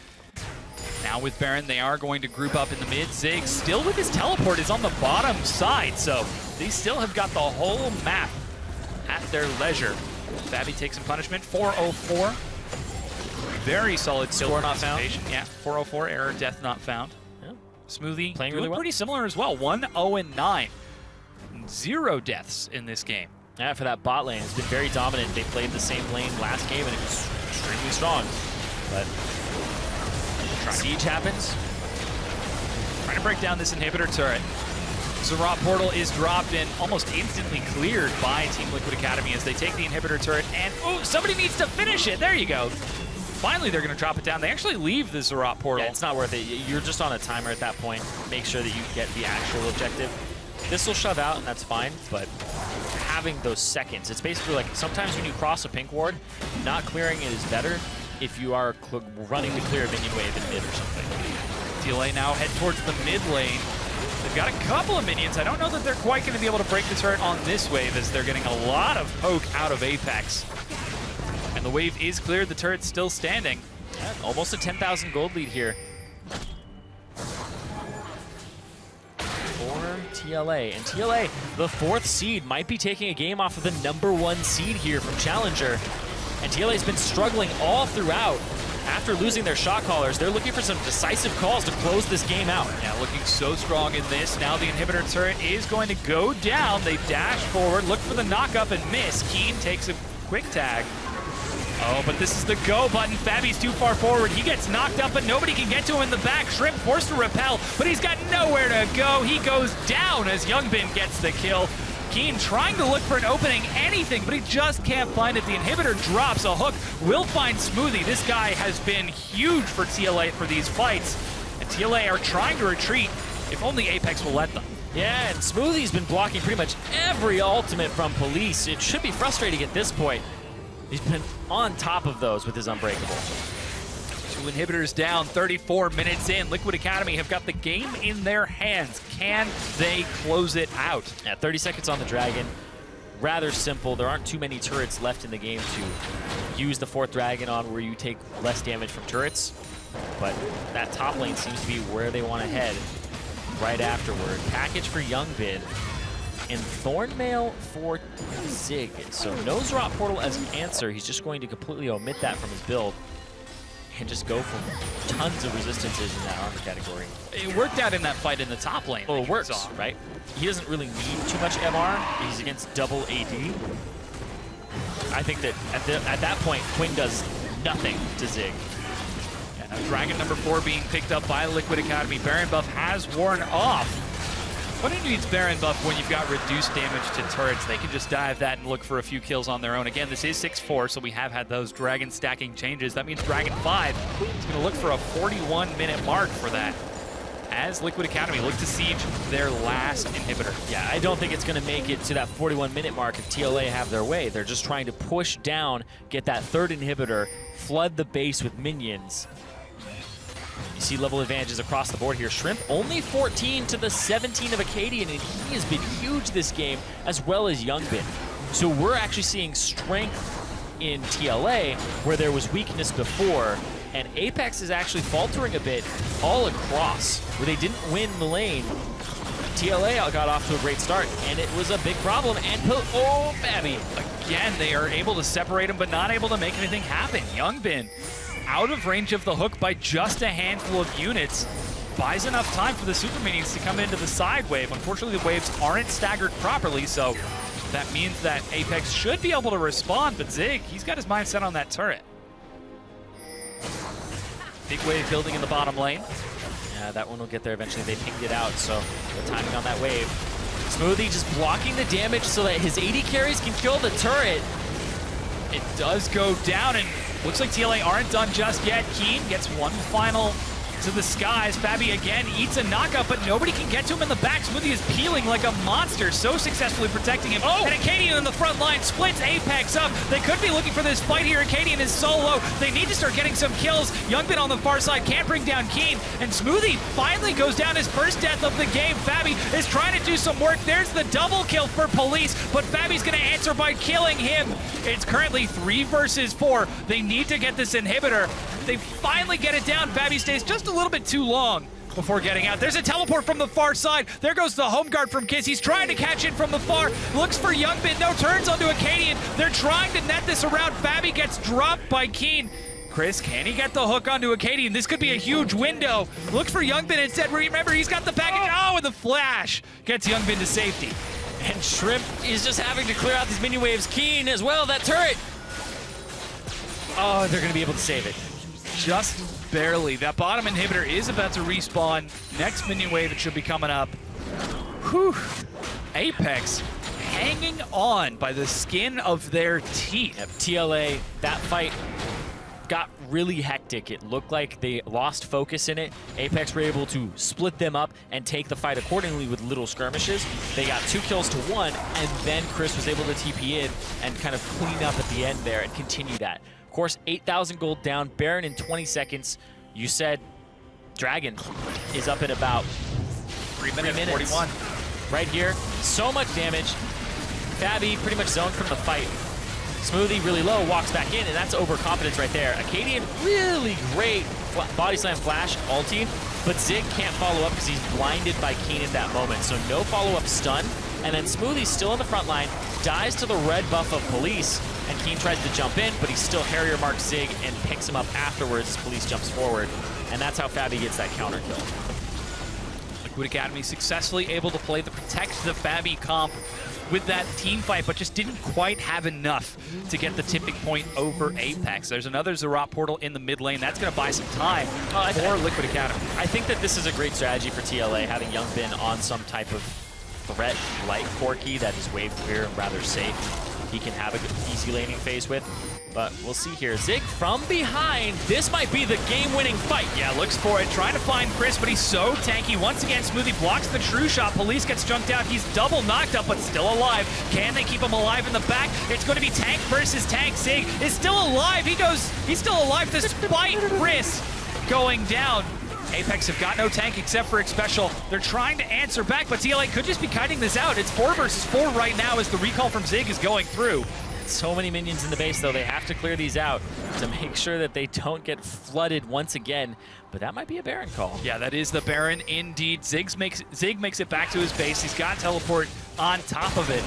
Now with Baron, they are going to group up in the mid. Zig, still with his teleport, is on the bottom side, so they still have got the whole map at their leisure. Fabby takes some punishment, 404. Very solid Score not found. Yeah, 404, error, death not found. Yeah. Smoothie Playing doing really well. pretty similar as well, 1-0-9. 0 deaths in this game. Yeah, for that bot lane, it's been very dominant. They played the same lane last game, and it was extremely strong. But siege happens. Trying to break down this inhibitor turret. Zirene portal is dropped and almost instantly cleared by Team Liquid Academy as they take the inhibitor turret, and oh, somebody needs to finish it. There you go. Finally, they're going to drop it down. They actually leave the Zirene portal. Yeah, it's not worth it. You're just on a timer at that point. Make sure that you get the actual objective. This will shove out, and that's fine, but having those seconds, it's basically like sometimes when you cross a pink ward, not clearing it is better if you are running to clear a minion wave in mid or something. TLA now head towards the mid lane. They've got a couple of minions. I don't know that they're quite going to be able to break the turret on this wave as they're getting a lot of poke out of Apex. And the wave is cleared. The turret's still standing. Yeah, almost a 10,000 gold lead here for TLA. And TLA, the 4th seed, might be taking a game off of the #1 seed here from Challenger. And TLA's been struggling all throughout. After losing their shot callers, they're looking for some decisive calls to close this game out. Yeah, looking so strong in this. Now the inhibitor turret is going to go down. They dash forward, look for the knock-up and miss. Keen takes a quick tag. Oh, but this is the go button. Fabby's too far forward. He gets knocked up, but nobody can get to him in the back. Shrimp forced to repel, but he's got nowhere to go. He goes down as Youngbin gets the kill. Keen trying to look for an opening, anything, but he just can't find it. The inhibitor drops a hook. Will find Smoothie. This guy has been huge for TLA for these fights. And TLA are trying to retreat, if only Apex will let them. Yeah, and Smoothie's been blocking pretty much every ultimate from Police. It should be frustrating at this point. He's been on top of those with his Unbreakable. 2 inhibitors down, 34 minutes in. Liquid Academy have got the game in their hands. Can they close it out? Yeah, 30 seconds on the Dragon. Rather simple. There aren't too many turrets left in the game to use the 4th Dragon on where you take less damage from turrets. But that top lane seems to be where they want to head right afterward. Package for Youngbin. And Thornmail for Zig. So no Zirene portal as an answer. He's just going to completely omit that from his build and just go for tons of resistances in that armor category. It worked out in that fight in the top lane. Well, it works, right? He doesn't really need too much MR. He's against double AD. I think that at that point, Quinn does nothing to Zig. And now Dragon number 4 being picked up by Liquid Academy. Baron buff has worn off. What needs Baron buff when you've got reduced damage to turrets? They can just dive that and look for a few kills on their own. Again, this is 6-4, so we have had those Dragon stacking changes. That means Dragon 5 is going to look for a 41-minute mark for that, as Liquid Academy look to siege their last inhibitor. Yeah, I don't think it's going to make it to that 41-minute mark if TLA have their way. They're just trying to push down, get that 3rd inhibitor, flood the base with minions. You see level advantages across the board here. Shrimp only 14 to the 17 of Acadian, and he has been huge this game, as well as Youngbin. So we're actually seeing strength in TLA where there was weakness before, and Apex is actually faltering a bit all across. Where they didn't win the lane, TLA got off to a great start, and it was a big problem. And oh, Fabi. Again, they are able to separate him, but not able to make anything happen. Yungbin out of range of the hook by just a handful of units. Buys enough time for the super minions to come into the side wave. Unfortunately, the waves aren't staggered properly, so that means that Apex should be able to respond, but Zig, he's got his mind set on that turret. Big wave building in the bottom lane. Yeah, that one will get there eventually. They pinged it out, so the timing on that wave. Smoothie just blocking the damage so that his AD carries can kill the turret. It does go down, and looks like TLA aren't done just yet. Keen gets one final to the skies. Fabi again eats a knockout, but nobody can get to him in the back. Smoothie is peeling like a monster, so successfully protecting him. Oh, and Acadian in the front line splits Apex up. They could be looking for this fight here. Acadian is solo. They need to start getting some kills. Yungbin on the far side can't bring down Keen, and Smoothie finally goes down his first death of the game. Fabi is trying to do some work. There's the double kill for Police, but Fabi's gonna answer by killing him. It's currently 3 versus 4. They need to get this inhibitor. They finally get it down. Fabi stays just a little bit too long before getting out. There's a teleport from the far side. There goes the home guard from Kiss. He's trying to catch it from the far. Looks for Yungbin. No, turns onto Acadian. They're trying to net this around. Fabi gets dropped by Keen. Chris, can he get the hook onto Acadian? This could be a huge window. Looks for Yungbin instead. Remember, he's got the package. Oh, and the flash gets Yungbin to safety. And Shrimp is just having to clear out these mini waves. Keen as well, that turret. Oh, they're going to be able to save it. Just barely. That bottom inhibitor is about to respawn. Next minion wave, it should be coming up. Whew. Apex hanging on by the skin of their teeth. Yep, TLA, that fight got really hectic. It looked like they lost focus in it. Apex were able to split them up and take the fight accordingly with little skirmishes. They got 2 kills to 1, and then Chris was able to TP in and kind of clean up at the end there and continue that. Of course, 8,000 gold down, Baron in 20 seconds. You said Dragon is up at about 3 minutes 41. Right here, so much damage. Fabi pretty much zoned from the fight. Smoothie really low, walks back in, and that's overconfidence right there. Acadian, really great body slam flash, ulti, but Zig can't follow up because he's blinded by Keen at that moment, so no follow-up stun. And then Smoothie's still in the front line, dies to the red buff of Police, and Keen tries to jump in, but he still Harrier marks Zig and picks him up afterwards as Police jumps forward. And that's how Fabi gets that counter kill. Liquid Academy successfully able to play the protect the Fabi comp with that team fight, but just didn't quite have enough to get the tipping point over Apex. There's another Zerat portal in the mid lane. That's going to buy some time for Liquid Academy. I think that this is a great strategy for TLA, having Yungbin on some type of threat like Corki that is wave clear and rather safe. He can have an easy laning phase with. But we'll see here. Zig from behind. This might be the game-winning fight. Yeah, looks for it. Trying to find Chris, but he's so tanky. Once again, Smoothie blocks the true shot. Police gets junked out. He's double knocked up, but still alive. Can they keep him alive in the back? It's going to be tank versus tank. Zig is still alive. He's still alive despite Chris going down. Apex have got no tank except for Xpecial. They're trying to answer back, but TLA could just be kiting this out. It's 4 versus 4 right now as the recall from Zig is going through. So many minions in the base, though. They have to clear these out to make sure that they don't get flooded once again. But that might be a Baron call. Yeah, that is the Baron indeed. Zig makes it back to his base. He's got teleport on top of it.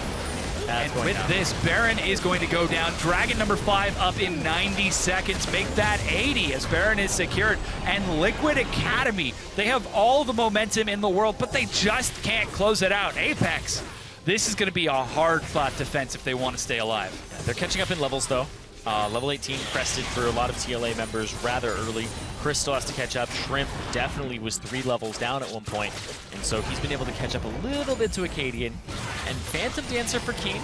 And with this, Baron is going to go down. Dragon number 5 up in 90 seconds. Make that 80 as Baron is secured. And Liquid Academy, they have all the momentum in the world, but they just can't close it out. Apex, this is going to be a hard-fought defense if they want to stay alive. Yeah, they're catching up in levels, though. Level 18 crested for a lot of TLA members rather early. Chris still has to catch up. Shrimp definitely was 3 levels down at one point, and so he's been able to catch up a little bit to Acadian. And Phantom Dancer for Keen,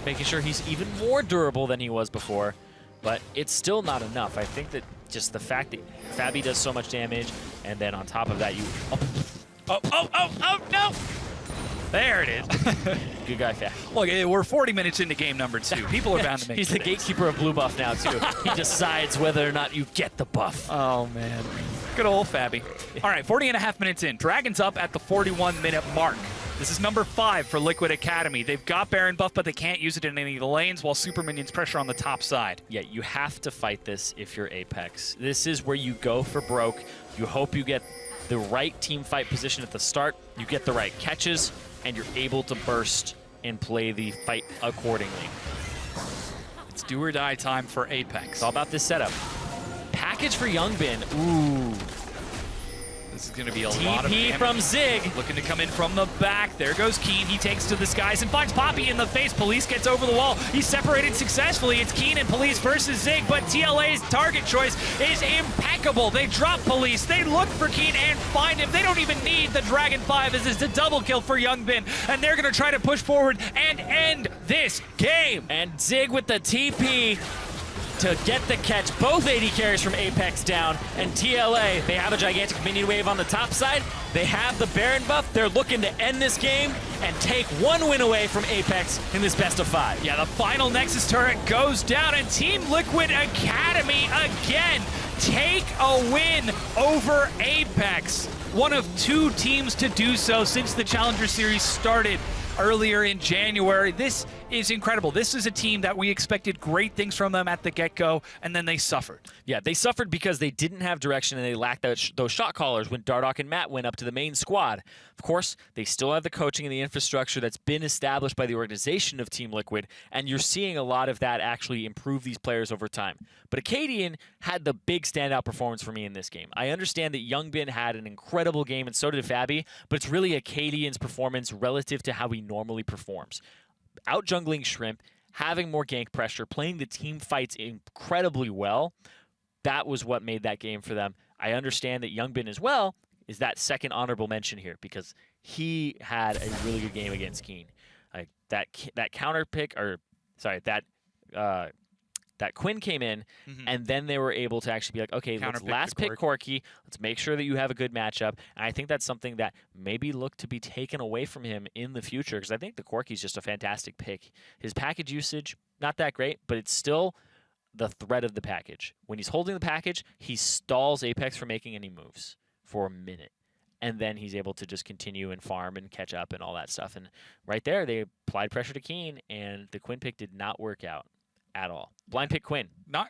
making sure he's even more durable than he was before, but it's still not enough. I think that just the fact that Fabi does so much damage, and then on top of that you... Oh, no! There it is. Good guy, Fabi. Look, we're 40 minutes into game number 2. People are bound to make He's the gatekeeper of blue buff now, too. He decides whether or not you get the buff. Oh, man. Good old Fabi. All right, 40 and a half minutes in. Dragon's up at the 41-minute mark. This is number 5 for Liquid Academy. They've got Baron buff, but they can't use it in any of the lanes while Super Minions pressure on the top side. Yeah, you have to fight this if you're Apex. This is where you go for broke. You hope you get the right team fight position at the start, you get the right catches, and you're able to burst and play the fight accordingly. It's do or die time for Apex. It's all about this setup. Package for Youngbin. Ooh. This is going to be a lot of TP damage. from Zig. Looking to come in from the back. There goes Keen. He takes to the skies and finds Poppy in the face. Police gets over the wall. He's separated successfully. It's Keen and Police versus Zig, but TLA's target choice is impeccable. They drop Police. They look for Keen and find him. They don't even need the Dragon 5 as it's a double kill for Youngbin, and they're going to try to push forward and end this game. And Zig with the TP to get the catch. Both AD carries from Apex down, and TLA, they have a gigantic minion wave on the top side. They have the Baron buff. They're looking to end this game and take 1 win away from Apex in this best of 5. Yeah, the final Nexus turret goes down, and Team Liquid Academy again take a win over Apex. One of 2 teams to do so since the Challenger Series started earlier in January. This is incredible. This is a team that we expected great things from them at the get-go, and then they suffered. Yeah, they suffered because they didn't have direction and they lacked those shot callers when Dardoch and Matt went up to the main squad. Of course, they still have the coaching and the infrastructure that's been established by the organization of Team Liquid, and you're seeing a lot of that actually improve these players over time. But Acadian had the big standout performance for me in this game. I understand that Youngbin had an incredible game, and so did Fabi, but it's really Acadian's performance relative to how he normally performs. Out-jungling Shrimp, having more gank pressure, playing the team fights incredibly well, that was what made that game for them. I understand that Youngbin as well is that second honorable mention here because he had a really good game against Keen. That counter pick, or sorry, that Quinn came in, and then they were able to actually be like, okay, let's last pick Corki. Let's make sure that you have a good matchup. And I think that's something that maybe look to be taken away from him in the future, because I think the Corki's just a fantastic pick. His package usage, not that great, but it's still the threat of the package. When he's holding the package, he stalls Apex from making any moves for a minute. And then he's able to just continue and farm and catch up and all that stuff. And right there, they applied pressure to Keen, and the Quinn pick did not work out at all. Blind pick Quinn. Not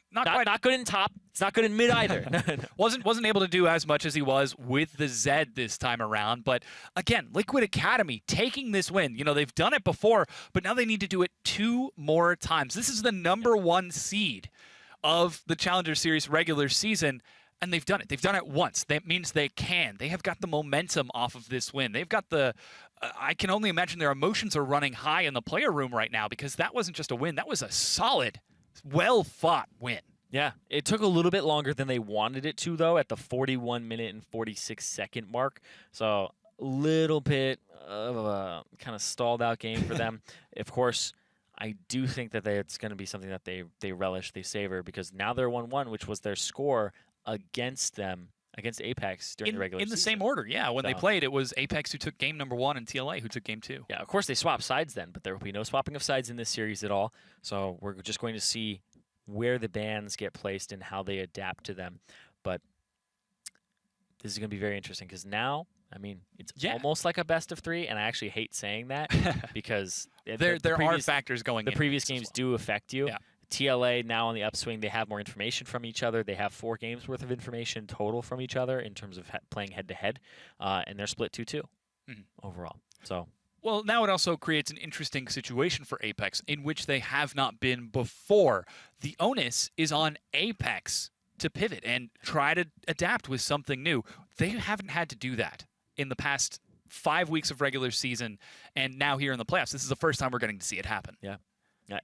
good in top. It's not good in mid either. Wasn't able to do as much as he was with the Zed this time around. But again, Liquid Academy taking this win. You know, they've done it before, but now they need to do it 2 more times. This is the number 1 seed of the Challenger Series regular season, and they've done it. They've done it once. That means they can. They have got the momentum off of this win. They've got the I can only imagine their emotions are running high in the player room right now, because that wasn't just a win. That was a solid, well-fought win. Yeah, it took a little bit longer than they wanted it to, though, at the 41-minute and 46-second mark. So a little bit of a kind of stalled-out game for them. Of course, I do think that it's going to be something that they relish, they savor, because now they're 1-1, which was their score against them, against Apex during the regular season. In the same order, yeah. When they played, it was Apex who took game number 1 and TLA who took game 2. Yeah, of course they swapped sides then, but there will be no swapping of sides in this series at all. So we're just going to see where the bans get placed and how they adapt to them. But this is going to be very interesting, because now, I mean, it's almost like a best of 3, and I actually hate saying that because there are factors going in. The previous games do affect you. Yeah. TLA now on the upswing, they have more information from each other. They have 4 games worth of information total from each other in terms of playing head-to-head, and they're split 2-2 overall. So, well, now it also creates an interesting situation for Apex in which they have not been before. The onus is on Apex to pivot and try to adapt with something new. They haven't had to do that in the past 5 weeks of regular season, and now here in the playoffs. This is the first time we're getting to see it happen. Yeah.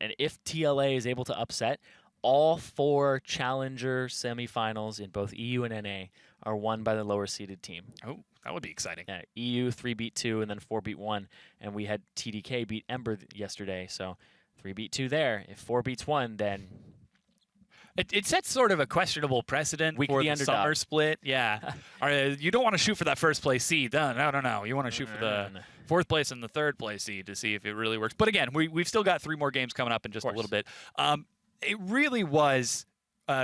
And if TLA is able to upset, all 4 challenger semifinals in both EU and NA are won by the lower seeded team. Oh, that would be exciting. Yeah, EU 3 beat 2 and then 4 beat 1, and we had TDK beat Ember yesterday, so 3 beat 2 there. If 4 beats 1, then it sets sort of a questionable precedent for the summer split. Yeah, you don't want to shoot for that first place seed. No. You want to shoot for the 4th place and the 3rd place seed to see if it really works. But again, we've still got 3 more games coming up in just a little bit. It really was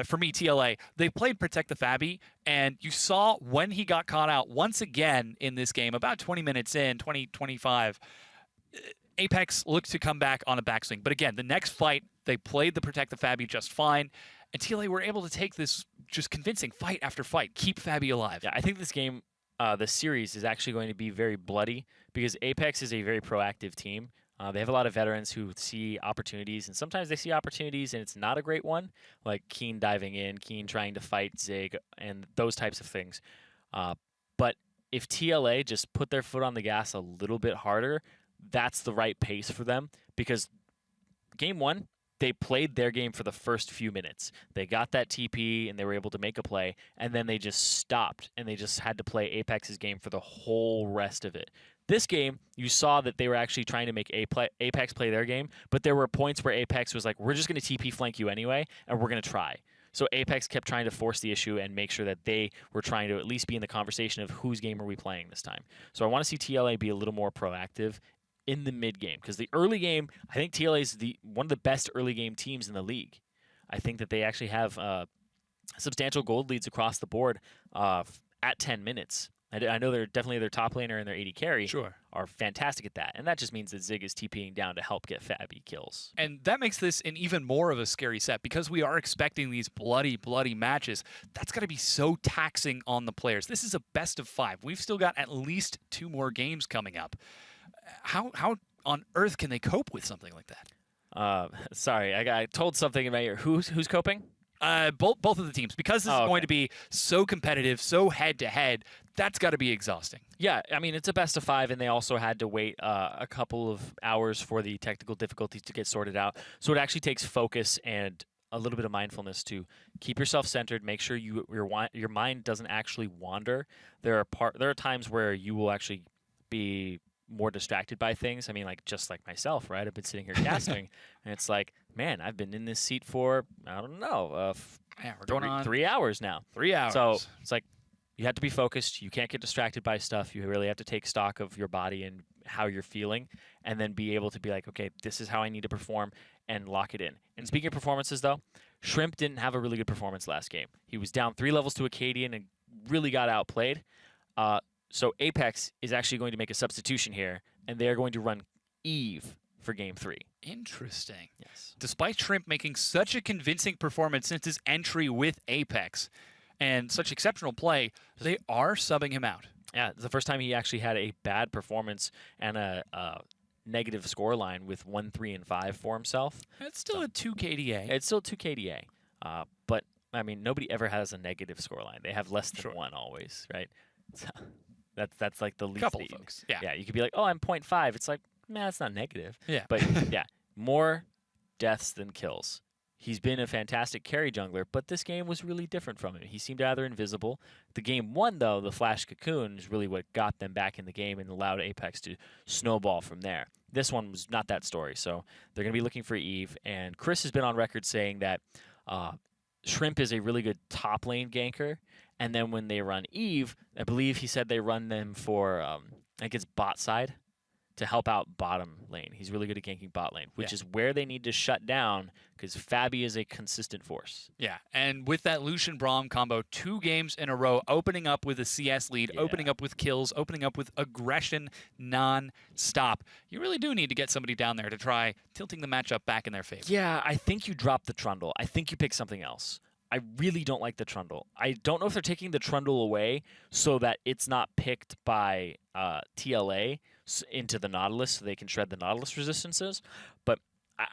for me, TLA, they played Protect the Fabi, and you saw when he got caught out once again in this game, about 20 minutes in, 25, Apex looked to come back on a backswing. But again, the next fight, they played the Protect the Fabi just fine, and TLA were able to take this just convincing fight after fight, keep Fabi alive. Yeah, I think this game, the series, is actually going to be very bloody because Apex is a very proactive team. They have a lot of veterans who see opportunities, and sometimes they see opportunities and it's not a great one, like Keen diving in, Keen trying to fight Zig, and those types of things. But if TLA just put their foot on the gas a little bit harder, that's the right pace for them, because game one, they played their game for the first few minutes. They got that TP and they were able to make a play, and then they just stopped and they just had to play Apex's game for the whole rest of it. This game, you saw that they were actually trying to make Apex play their game, but there were points where Apex was like, we're just going to TP flank you anyway, and we're going to try. So Apex kept trying to force the issue and make sure that they were trying to at least be in the conversation of whose game are we playing this time. So I want to see TLA be a little more proactive in the mid game, because the early game, I think TLA is one of the best early game teams in the league. I think that they actually have substantial gold leads across the board at 10 minutes. I know they're definitely their top laner and their AD carry are fantastic at that. And that just means that Zig is TPing down to help get Fabi kills. And that makes this an even more of a scary set, because we are expecting these bloody, bloody matches. That's got to be so taxing on the players. This is a best of 5. We've still got at least 2 more games coming up. How on earth can they cope with something like that? Sorry, I told something in my ear. Who's coping? Both of the teams, because this is going to be so competitive, so head-to-head, that's got to be exhausting. Yeah, I mean, it's a best of 5, and they also had to wait a couple of hours for the technical difficulties to get sorted out. So it actually takes focus and a little bit of mindfulness to keep yourself centered, make sure your mind doesn't actually wander. There are times where you will actually be more distracted by things. I mean, like just like myself, right? I've been sitting here casting, and it's like, man, I've been in this seat for, I don't know, yeah, we're going on 3 hours now. 3 hours. So it's like you have to be focused. You can't get distracted by stuff. You really have to take stock of your body and how you're feeling, and then be able to be like, okay, this is how I need to perform, and lock it in. And speaking of performances, though, Shrimp didn't have a really good performance last game. He was down 3 levels to Acadian and really got outplayed. So Apex is actually going to make a substitution here, and they are going to run Eve for Game 3. Interesting. Yes. Despite Shrimp making such a convincing performance since his entry with Apex and such exceptional play, they are subbing him out. Yeah, it's the first time he actually had a bad performance and a negative scoreline with 1, 3, and 5 for himself. It's still a 2 KDA. It's still 2 KDA. But, I mean, nobody ever has a negative scoreline. They have less than 1 always, right? So that's like the least. Couple of folks. Yeah, you could be like, oh, I'm 0.5. It's like, man, it's not negative. Yeah. But, yeah, more deaths than kills. He's been a fantastic carry jungler, but this game was really different from him. He seemed rather invisible. The game 1, though, the Flash Cocoon, is really what got them back in the game and allowed Apex to snowball from there. This one was not that story, so they're going to be looking for Eve. And Chris has been on record saying that Shrimp is a really good top lane ganker, and then when they run Eve, I believe he said they run them for, I think it's bot side, to help out bottom lane. He's really good at ganking bot lane, which is where they need to shut down, because Fabi is a consistent force. Yeah, and with that Lucian Braum combo, 2 games in a row, opening up with a CS lead, opening up with kills, opening up with aggression non-stop. You really do need to get somebody down there to try tilting the matchup back in their favor. Yeah, I think you drop the Trundle. I think you pick something else. I really don't like the Trundle. I don't know if they're taking the Trundle away so that it's not picked by TLA into the Nautilus so they can shred the Nautilus resistances, but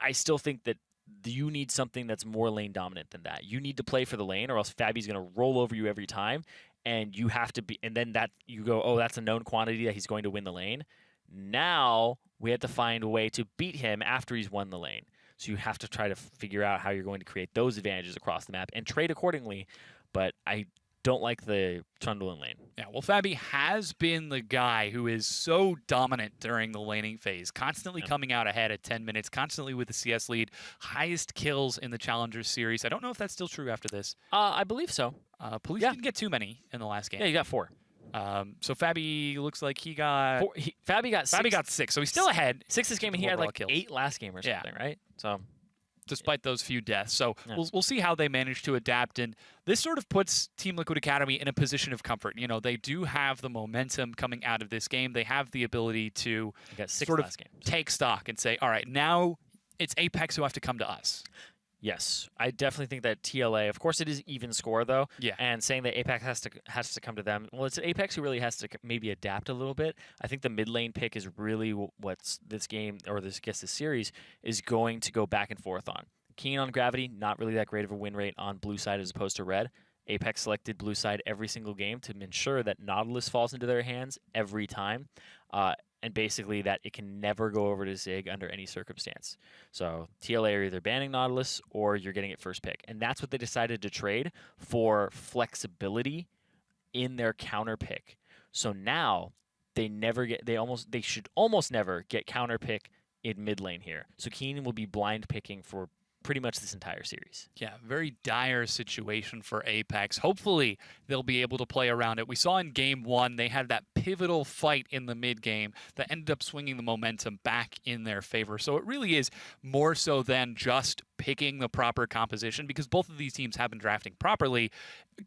I still think that you need something that's more lane dominant than that. You need to play for the lane, or else Fabi's going to roll over you every time, and you have to be. And then that you go, oh, that's a known quantity that he's going to win the lane. Now we have to find a way to beat him after he's won the lane. So you have to try to figure out how you're going to create those advantages across the map and trade accordingly. But I don't like the Trundle in lane. Yeah, well, Fabi has been the guy who is so dominant during the laning phase, constantly coming out ahead at 10 minutes, constantly with the CS lead, highest kills in the Challengers series. I don't know if that's still true after this. I believe so. Police didn't get too many in the last game. Yeah, you got 4. So Fabi looks like he got... Fabi got 6. Fabi got 6, so he's still ahead. 6 this game, and he had like 8 last game or something, right? So despite those few deaths. So Yeah. we'll see how they manage to adapt. And this sort of puts Team Liquid Academy in a position of comfort. You know, they do have the momentum coming out of this game. They have the ability to They got 6 sort of last games. take stock and say, all right, now it's Apex who have to come to us. Yes, I definitely think that TLA, of course it is even score though, Yeah. and saying that Apex has to come to them, well, it's Apex who really has to maybe adapt a little bit. I think the mid lane pick is really what's this game, or this series, is going to go back and forth on. Keen on Gravity, not really that great of a win rate on blue side as opposed to red. Apex selected blue side every single game to ensure that Nautilus falls into their hands every time. And basically that it can never go over to Zig under any circumstance. So TLA are either banning Nautilus or you're getting it first pick. And that's what they decided to trade for flexibility in their counter pick. So now they should almost never get counter pick in mid lane here. So Keenan will be blind picking for pretty much this entire series. Yeah, very dire situation for Apex. Hopefully, they'll be able to play around it. We saw in Game 1, they had that pivotal fight in the mid-game that ended up swinging the momentum back in their favor. So it really is more so than just picking the proper composition, because both of these teams have been drafting properly,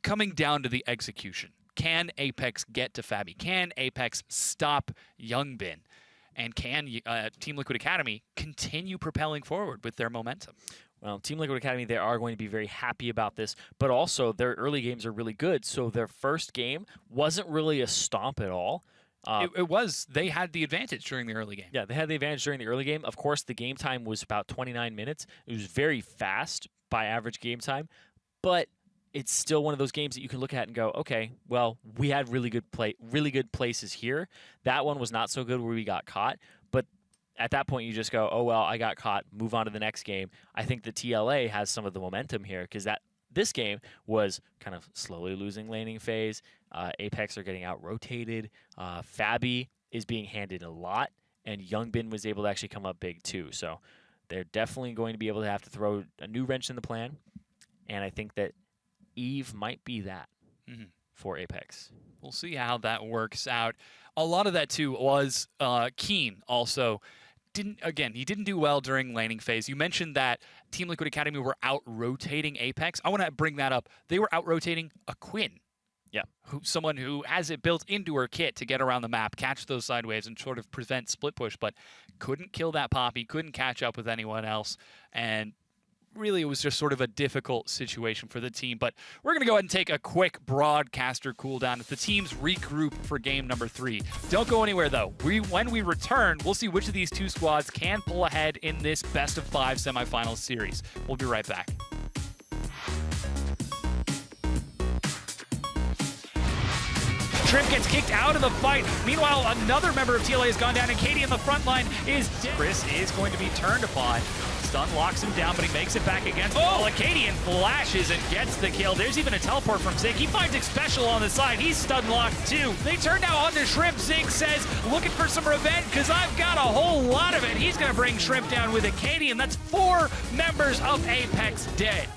coming down to the execution. Can Apex get to Fabi? Can Apex stop Youngbin? And can Team Liquid Academy continue propelling forward with their momentum? Well, Team Liquid Academy, they are going to be very happy about this, but also their early games are really good. So their first game wasn't really a stomp at all. It was. They had the advantage during the early game. Yeah, they had the advantage during the early game. Of course, the game time was about 29 minutes. It was very fast by average game time, but it's still one of those games that you can look at and go, okay, well, we had really good places here. That one was not so good where we got caught, but at that point you just go, oh well, I got caught, move on to the next game. I think the TLA has some of the momentum here because this game was kind of slowly losing laning phase. Apex are getting out rotated. Fabi is being handed a lot, and Youngbin was able to actually come up big too. So they're definitely going to be able to have to throw a new wrench in the plan, and I think that Eve might be that for Apex. We'll see how that works out. A lot of that too was Keen also. He didn't do well during laning phase. You mentioned that Team Liquid Academy were out-rotating Apex. I want to bring that up. They were out-rotating a Quinn. Yeah. Someone who has it built into her kit to get around the map, catch those sideways, and sort of prevent split push, but couldn't kill that Poppy, couldn't catch up with anyone else, and really, it was just sort of a difficult situation for the team. But we're going to go ahead and take a quick broadcaster cooldown as the teams regroup for game number 3. Don't go anywhere, though. When we return, we'll see which of these two squads can pull ahead in this best-of-5 semifinals series. We'll be right back. Shrimp gets kicked out of the fight. Meanwhile, another member of TLA has gone down, and Katie in the front line is dead. Chris is going to be turned upon. Stun locks him down, but he makes it back against Acadian flashes and gets the kill. There's even a teleport from Zig. He finds Special on the side. He's stun locked too. They turn now on to Shrimp. Zig says, looking for some revenge because I've got a whole lot of it. He's going to bring Shrimp down with Acadian. That's 4 members of Apex dead.